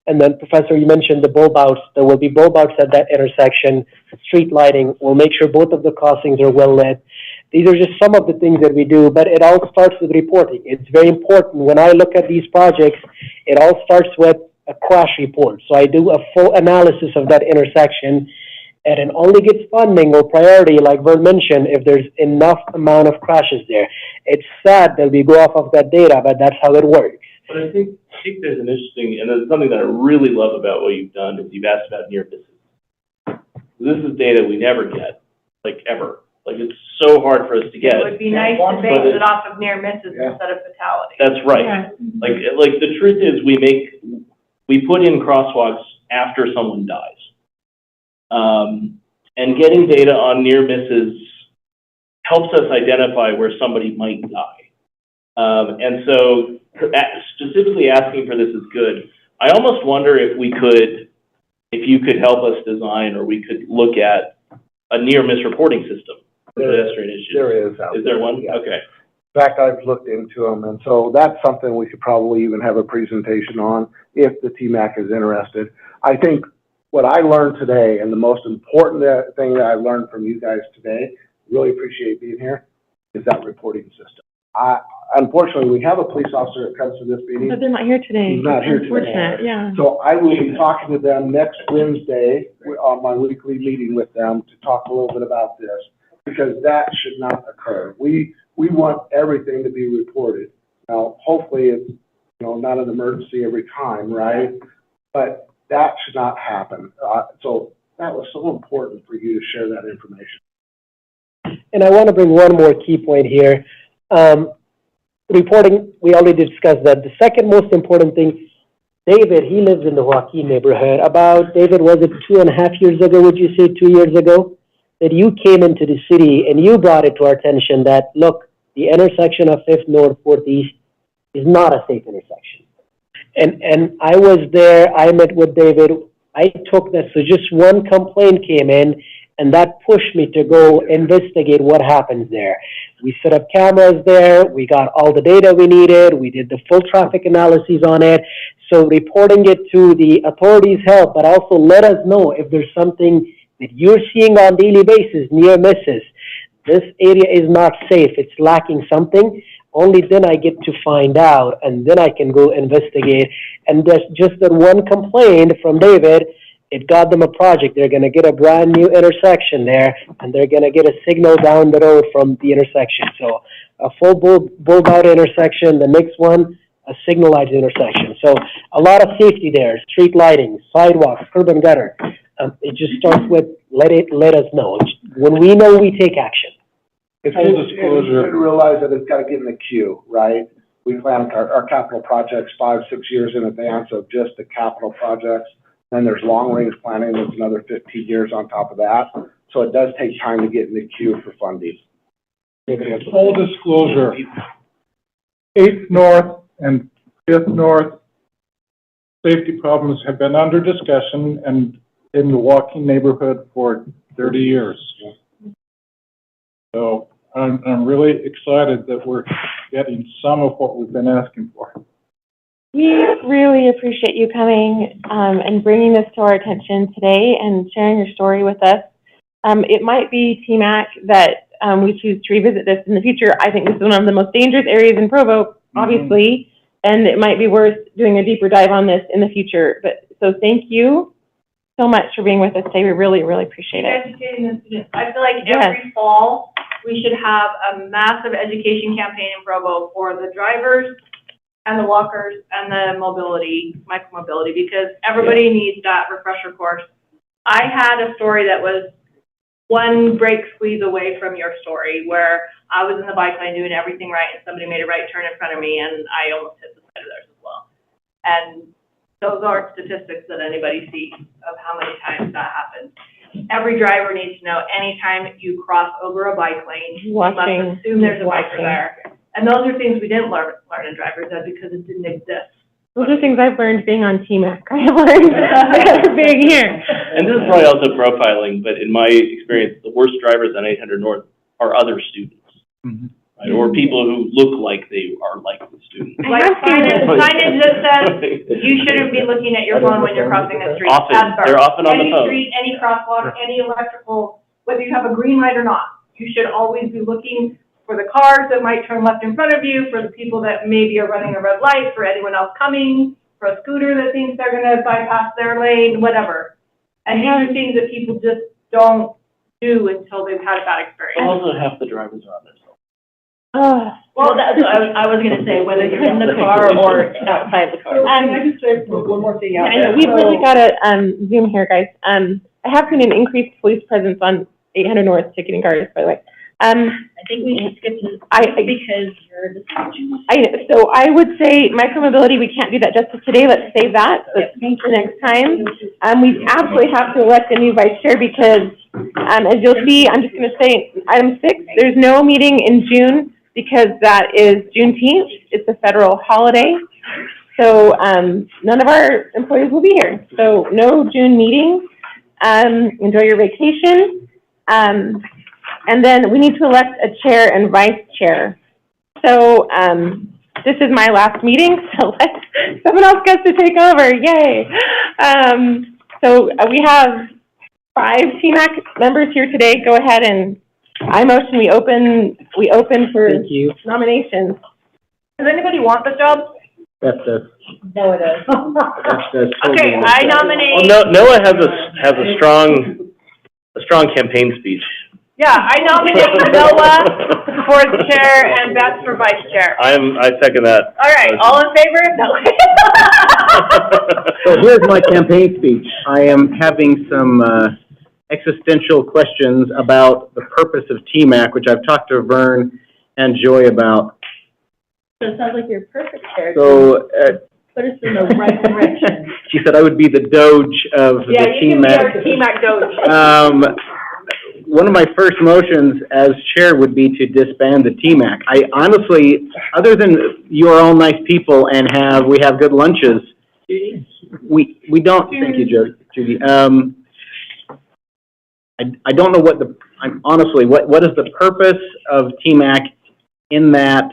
And then, Professor, you mentioned the bulb outs. There will be bulb outs at that intersection, street lighting. We'll make sure both of the crossings are well lit. These are just some of the things that we do, but it all starts with reporting. It's very important. When I look at these projects, it all starts with a crash report. So I do a full analysis of that intersection, and it only gets funding or priority, like Vern mentioned, if there's enough amount of crashes there. It's sad that we go off of that data, but that's how it works. But I think there's an interesting, and there's something that I really love about what you've done is you've asked about near misses. This is data we never get, like ever. Like it's so hard for us to get. It would be nice to base it off of near misses instead of fatalities. That's right. Like the truth is we put in crosswalks after someone dies. And getting data on near misses helps us identify where somebody might die. And so specifically asking for this is good. I almost wonder if you could help us design, or we could look at a near miss reporting system for pedestrian issues. There is. Is there one? Yeah. Okay. In fact, I've looked into them, and so that's something we could probably even have a presentation on if the TMAC is interested. I think what I learned today, and the most important thing that I learned from you guys today, really appreciate being here, is that reporting system. Unfortunately, we have a police officer that comes to this meeting. But they're not here today. He's not here today. Unfortunate, yeah. So I will be talking to them next Wednesday on my weekly meeting with them to talk a little bit about this, because that should not occur. We want everything to be reported. Now, hopefully it's, not an emergency every time, right? But that should not happen. So that was so important for you to share that information. And I want to bring one more key point here. Reporting, we already discussed that. The second most important thing, David, he lives in the Joaquin neighborhood. David, was it 2.5 years ago, would you say 2 years ago, that you came into the city and you brought it to our attention that, look, the intersection of 5th North, 4th East is not a safe intersection. And I was there, I met with David, I took that, so just one complaint came in, and that pushed me to go investigate what happens there. We set up cameras there, we got all the data we needed, we did the full traffic analysis on it, so reporting it to the authorities help, but also let us know if there's something that you're seeing on a daily basis, near misses. This area is not safe, it's lacking something. Only then I get to find out, and then I can go investigate. And there's just that one complaint from David, it got them a project. They're going to get a brand new intersection there, and they're going to get a signal down the road from the intersection. So a full bulb out intersection, the next one, a signalized intersection. So a lot of safety there, street lighting, sidewalks, curb and gutter. It just starts with let us know. When we know, we take action. It's full disclosure. And realize that it's got to get in the queue, right? We plan our capital projects 5-6 years in advance of just the capital projects. Then there's long-range planning, that's another 15 years on top of that. So it does take time to get in the queue for funding. Full disclosure, 8th North and 5th North safety problems have been under discussion and in the Joaquin neighborhood for 30 years. So I'm really excited that we're getting some of what we've been asking for. We really appreciate you coming and bringing this to our attention today and sharing your story with us. It might be TMAC that we choose to revisit this in the future. I think this is one of the most dangerous areas in Provo, obviously, and it might be worth doing a deeper dive on this in the future. So thank you so much for being with us today. We really, really appreciate it. Educating the students. I feel like every fall, we should have a massive education campaign in Provo for the drivers and the walkers and the micromobility, because everybody needs that refresher course. I had a story that was one brake squeeze away from your story, where I was in the bike lane doing everything right and somebody made a right turn in front of me and I almost hit the side of theirs as well. And those aren't statistics that anybody sees of how many times that happens. every driver needs to know anytime you cross over a bike lane, you must Watching. assume there's a biker Watching. there. And those are things we didn't learn in driver's ed because it didn't exist. Those are things I've learned being on TMAC. I have learned being here. And this is probably also profiling, but in my experience, the worst drivers on 800 North are other students, right? Or people who look like they are like the students. Like signage that says you shouldn't be looking at your phone when you're crossing the street. Often, they're often on the phone. Any street, any crosswalk, any electrical, whether you have a green light or not, you should always be looking for the cars that might turn left in front of you, for the people that maybe are running a red light, for anyone else coming, for a scooter that thinks they're gonna bypass their lane, whatever. And these are things that people just don't do until they've had a bad experience. Also, half the drivers are on their cell. Well, that's what I was gonna say, whether you're in the car or outside the car. Can I just say one more thing out I know, there? we've really got to, zoom here, guys. I have seen an increased police presence on 800 North ticketing cars, by the way. I think we should skip to, because you're the. So I would say micromobility, we can't do that justice today. Let's save that. Let's think for next time. We absolutely have to elect a new vice chair because, as you'll see, I'm just going to say, item 6, there's no meeting in June because that is Juneteenth. It's a federal holiday. So, none of our employees will be here. So no June meeting. Enjoy your vacation. And then we need to elect a chair and vice chair. So, this is my last meeting, so someone else gets to take over, yay. So we have 5 TMAC members here today. Go ahead and I motion we open for Thank you. nominations. Does anybody want the job? That's us. No, it is. That's us. Okay, I nominate. Well, Noah has a strong campaign speech. Yeah, I nominate Noah for chair and Beth for vice chair. I second that. All right, all in favor? No. So here's my campaign speech. I am having some existential questions about the purpose of TMAC, which I've talked to Vern and Joy about. So it sounds like you're perfect chair. So, Put us in the right direction. she said I would be the Doge of the Yeah, you can be our TMAC. TMAC Doge. One of my first motions as chair would be to disband the TMAC. I honestly, other than you are all nice people and we have good lunches, we don't, thank you, Judy. I don't know honestly, what is the purpose of TMAC in that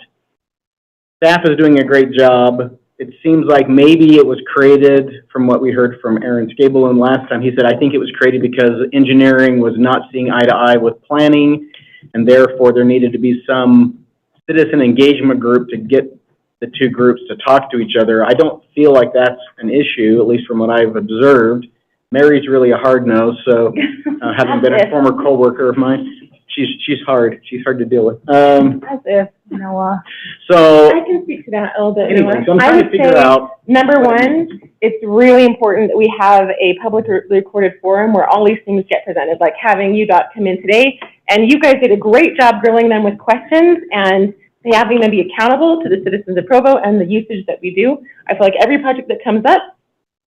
staff is doing a great job. It seems like maybe it was created, from what we heard from Aaron Scabelin last time, he said, I think it was created because engineering was not seeing eye to eye with planning, and therefore there needed to be some citizen engagement group to get the two groups to talk to each other. I don't feel like that's an issue, at least from what I've observed. Mary's really a hard no, so having been a former coworker of mine, she's hard to deal with. As if, Noah. So, I can speak to that a little bit. anyway, Noah. so I'm trying to figure out. Number one, it's really important that we have a publicly recorded forum where all these things get presented, like having UDOT come in today. And you guys did a great job grilling them with questions and having them be accountable to the citizens of Provo and the usage that we do. I feel like every project that comes up,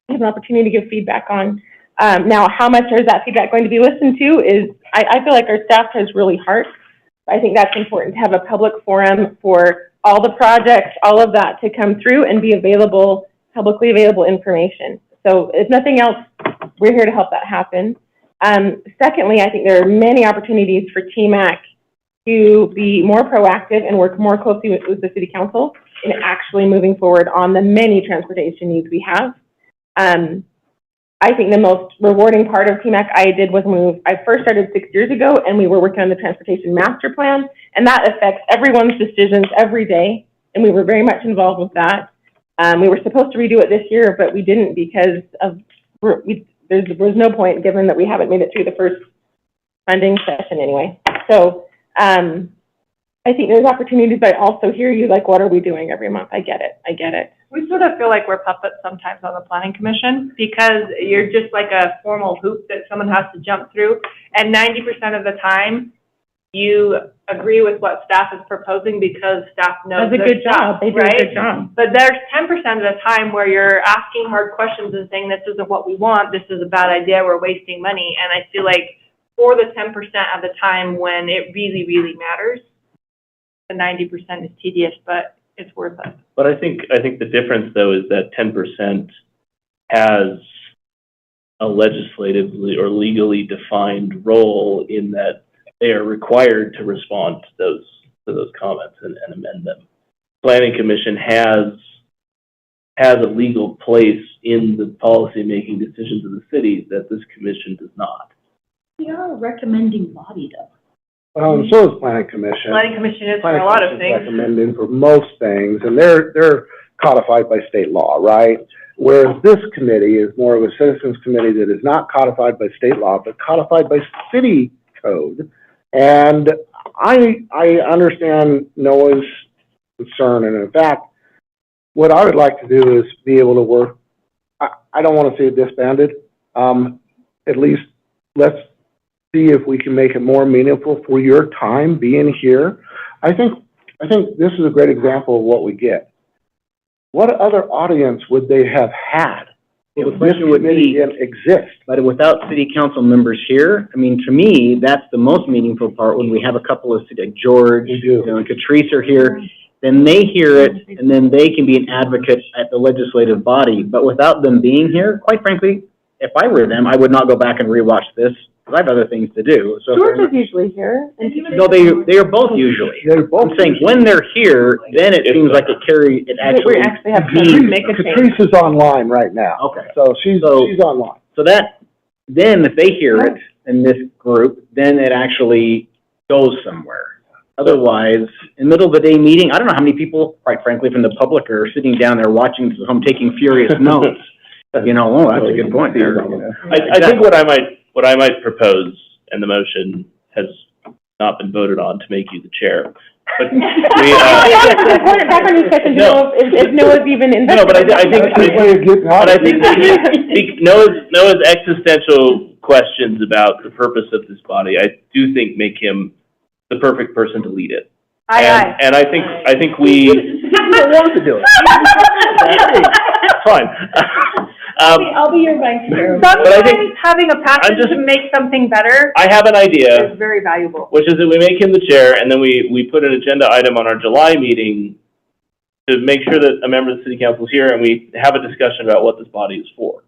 we have an opportunity to give feedback on. Now, how much is that feedback going to be listened to is, I feel like our staff has really heart. I think that's important to have a public forum for all the projects, all of that to come through and be available, publicly available information. So if nothing else, we're here to help that happen. Secondly, I think there are many opportunities for TMAC to be more proactive and work more closely with the City Council in actually moving forward on the many transportation needs we have. I think the most rewarding part of TMAC I first started 6 years ago, and we were working on the Transportation Master Plan, and that affects everyone's decisions every day, and we were very much involved with that. We were supposed to redo it this year, but we didn't because there was no point given that we haven't made it through the first funding session anyway. So I think there's opportunities, but I also hear you, like, what are we doing every month? I get it. We sort of feel like we're puppets sometimes on the planning commission because you're just like a formal hoop that someone has to jump through. And 90% of the time, you agree with what staff is proposing because staff knows That's a good job. They do a good job. But there's 10% of the time where you're asking hard questions and saying, this isn't what we want, this is a bad idea, we're wasting money. And I feel like for the 10% at the time when it really, really matters. The 90% is tedious, but it's worth it. But I think the difference though is that 10% has a legislatively or legally defined role in that they are required to respond to those comments and amend them. Planning Commission has a legal place in the policy-making decisions of the city that this commission does not. We are a recommending body though. And so is Planning Commission. Planning Commission is for Planning a lot of Commission's things. recommending for most things, and they're codified by state law, right? Whereas this committee is more of a citizens committee that is not codified by state law, but codified by city code. And I understand Noah's concern, and in fact, what I would like to do is be able to work, I don't want to see it disbanded. At least let's see if we can make it more meaningful for your time being here. I think this is a great example of what we get. What other audience would they have had Well, the if this question would committee be, didn't exist? but without city council members here, I mean, to me, that's the most meaningful part when we have a couple of, like George, We do. and Catrice are here, then they hear it, and then they can be an advocate at the legislative body. But without them being here, quite frankly, if I were them, I would not go back and rewatch this, because I have other things to do. So, George is usually here. And no, they are both usually. They're both. I'm saying when they're here, then it seems like it actually. we actually have time to make a change. Catrice is online right now. Okay. So she's online. So that, then if they hear it in this group, then it actually goes somewhere. Otherwise, in the middle of the day meeting, I don't know how many people, quite frankly, from the public are sitting down there watching, I'm taking furious notes. You know, oh, that's a good point there. I think what I might propose, and the motion has not been voted on to make you the chair, but we, Report it back on discussion to know if Noah's even invested. no, but I think Noah's existential questions about the purpose of this body, I do think make him the perfect person to lead it. And I think we. want to do it. Fine. I'll be your vice chair. But I think- Sometimes having a passion to make something better I have an idea, is very valuable. which is that we make him the chair, and then we put an agenda item on our July meeting to make sure that a member of the city council is here, and we have a discussion about what this body is for.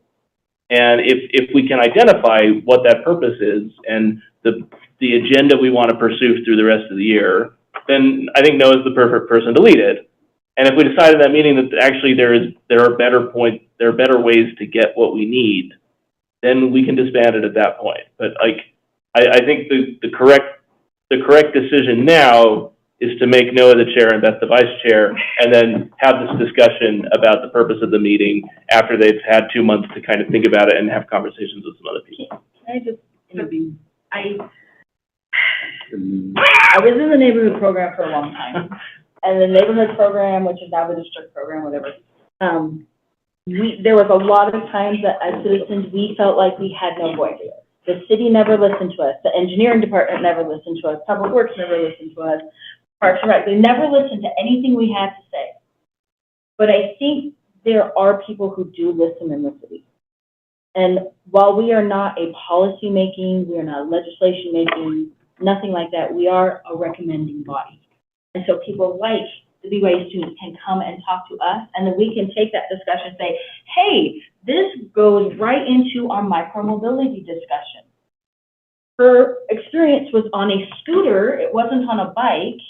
And if we can identify what that purpose is and the agenda we want to pursue through the rest of the year, then I think Noah's the perfect person to lead it. And if we decide at that meeting that actually there are better ways to get what we need, then we can disband it at that point. But I think the correct decision now is to make Noah the chair and Beth the vice chair, and then have this discussion about the purpose of the meeting after they've had 2 months to kind of think about it and have conversations with some other people. Can I just intervene? I was in the neighborhood program for a long time, and the neighborhood program, which is now the district program, whatever, there was a lot of times that as citizens, we felt like we had no voice. The city never listened to us, the engineering department never listened to us, Public Works never listened to us, Parks and Rec, they never listened to anything we had to say. But I think there are people who do listen in the city. And while we are not a policy making, we are not legislation making, nothing like that, we are a recommending body. And so people like the BYU students can come and talk to us, and then we can take that discussion and say, hey, this goes right into our micromobility discussion. Her experience was on a scooter, it wasn't on a bike,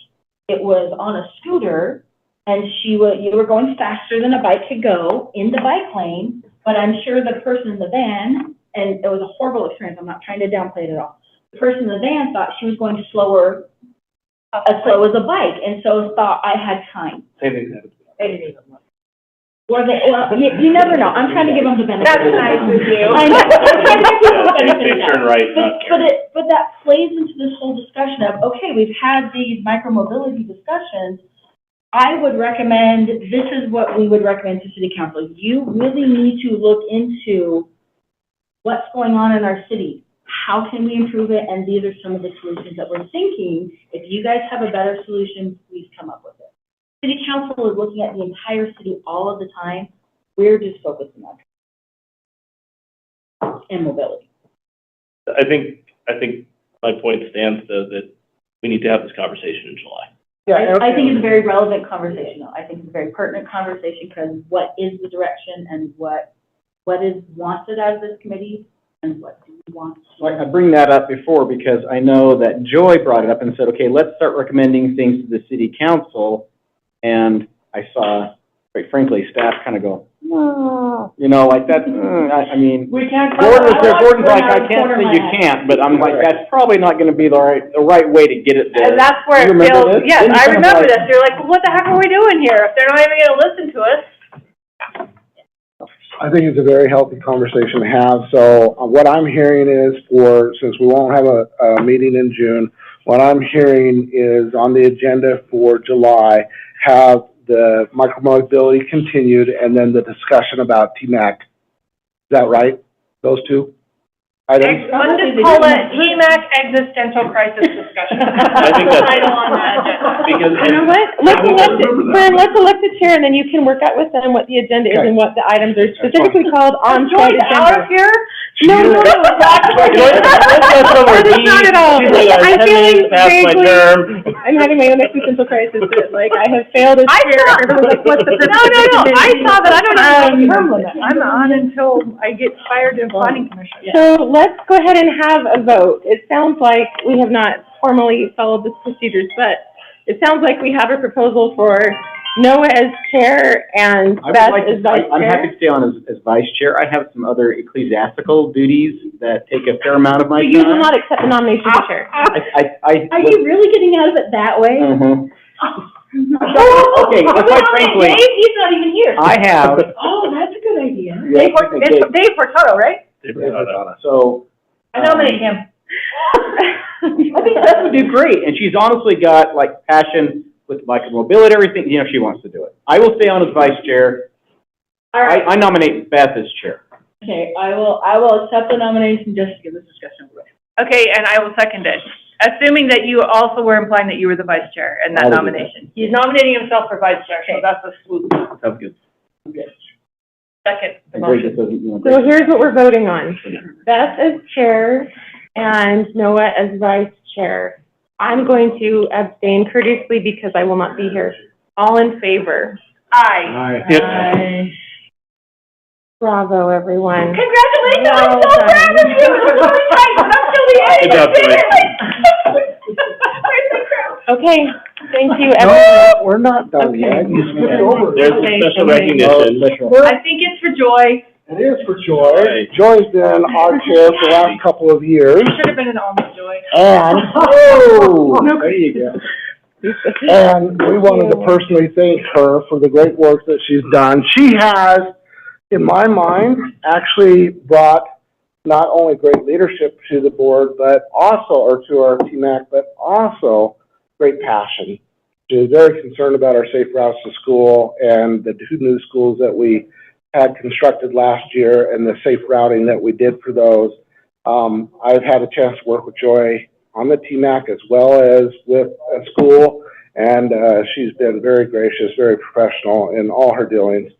it was on a scooter, and you were going faster than a bike could go in the bike lane, but I'm sure the person in the van, and it was a horrible experience, I'm not trying to downplay it at all, the person in the van thought she was going to slower as slow as a bike, and so thought I had time. Same thing happened. They didn't even look. Well, you never know. I'm trying to give them the benefit. That's nice of you. I know. I'm trying to give them the benefit They of turn that. right, not turn. But that plays into this whole discussion of, okay, we've had these micromobility discussions. I would recommend, this is what we would recommend to city council. You really need to look into what's going on in our city. How can we improve it? And these are some of the solutions that we're thinking. If you guys have a better solution, please come up with it. City council is looking at the entire city all of the time. We're just focusing on and mobility. I think my point stands, though, that we need to have this conversation in July. Yeah, I think it's a very relevant conversation, though. I think it's a very pertinent conversation, because what is the direction and what is wanted out of this committee and what do we want? I bring that up before because I know that Joy brought it up and said, okay, let's start recommending things to the city council. And I saw, quite frankly, staff kind of go, oh, you know, like that, I mean. We can't. Gordon's like, I can't say you can't, but I'm like, that's probably not gonna be the right way to get it there. And that's where it You remember feels, this? yes, Didn't you I kind of remember like- this. You're like, well, what the heck are we doing here if they're not even gonna listen to us? I think it's a very healthy conversation to have. So what I'm hearing is since we won't have a meeting in June, what I'm hearing is on the agenda for July, have the micromobility continued and then the discussion about TMAC. Is that right? Those two items? Let's just call it TMAC existential crisis discussion. I think that's- Title on the agenda. Because You know what? Let's elect the chair, and then you can work out with them what the agenda is Okay. and what the items are specifically called on Joy, said out of agenda. here? No, that's not at all. She's like, I'm 10 feeling minutes past my vaguely, term. I'm having my own existential crisis, that, like, I have failed as I chair. saw, Everyone's like, what's the purpose no, of the committee? I saw that, I don't know the term limit. I'm on until I get fired in planning commission. So let's go ahead and have a vote. It sounds like we have not formally followed the procedures, but it sounds like we have a proposal for Noah as chair and I would Beth like as to, vice I'm happy chair. to stay on as vice chair. I have some other ecclesiastical duties that take a fair amount of my So time. you will not accept the nomination for chair. Are you really getting out of it that way? Mhm. Oh, Okay, and quite frankly, Dave, he's not even here. I have. Oh, that's a good idea. Yeah, Dave Portato, right? So. I nominate him. I think Beth would do great, and she's honestly got like passion with micromobility, everything, you know, she wants to do it. I will stay on as vice chair. All right. I nominate Beth as chair. Okay, I will accept the nomination just to get this discussion over with. Okay, and I will second it, assuming that you also were implying that you were the vice chair in that I will do nomination. He's nominating himself for vice chair, so that's a swoop. Sounds good. Second, the Great, motion. this doesn't, you know, So great. here's what we're voting on. Beth as chair and Noah as vice chair. I'm going to abstain courteously because I will not be here. All in favor? Aye. Aye. Bravo, everyone. Congratulations, Well I'm so done. proud of you. It was really tight, but I'm still the Good job, Joy. Okay, thank you, No, everyone. we're not done yet. You skipped over. There's a Okay, special okay. recognition. I think it's for Joy. It is for Joy. Right. Joy's been our chair for the last couple of years. Should have been an almond Joy. And, oh, there you go. And we wanted to personally thank her for the great work that she's done. She has, in my mind, actually brought not only great leadership to the board, but also, or to our TMAC, but also great passion. She is very concerned about our safe routes to school and the two new schools that we had constructed last year and the safe routing that we did for those. I've had a chance to work with Joy on the TMAC as well as with a school, and she's been very gracious, very professional in all her dealings.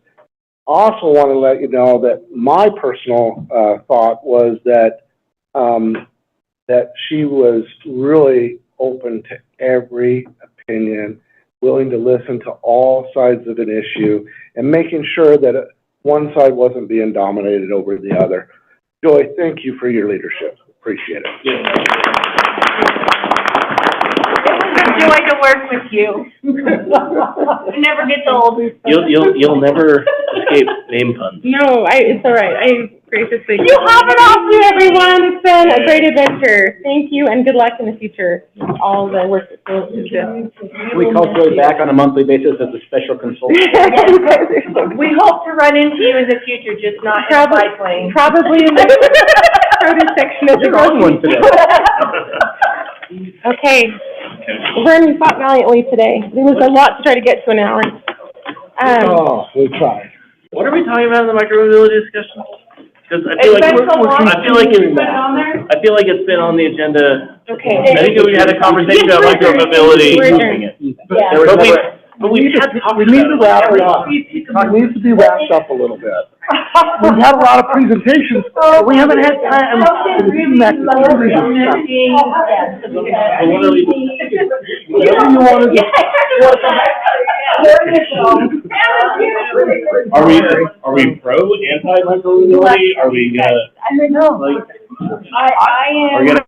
I also want to let you know that my personal thought was that that she was really open to every opinion, willing to listen to all sides of an issue, and making sure that one side wasn't being dominated over the other. Joy, thank you for your leadership. Appreciate it. It was a joy to work with you. It never gets old. You'll never escape name puns. No, it's all right. I graciously. You have it all. Thank you, everyone. It's been a great adventure. Thank you, and good luck in the future. All the work that goes into this. We call Joy back on a monthly basis as a special consultant. We hope to run into you in the future, just not in a biplane. Probably in the produce section of the You're on one grocery. today. Okay, Vernon fought valiantly today. There was a lot to try to get to an hour. Oh, we tried. What are we talking about in the micromobility discussion? Because I feel It's like been so long. I feel like it's, Put it on there? I feel like it's been on the agenda. Okay. I think that we had a conversation about micromobility. We're adjourned. There was But never- we've had talked We need to about it. wrap it up. It needs to be wrapped up a little bit. We've had a lot of presentations, but we haven't had time to do that. Whatever you want to do. Are we pro, anti-micromobility? Are we gonna, I don't know. like, I am. are we gonna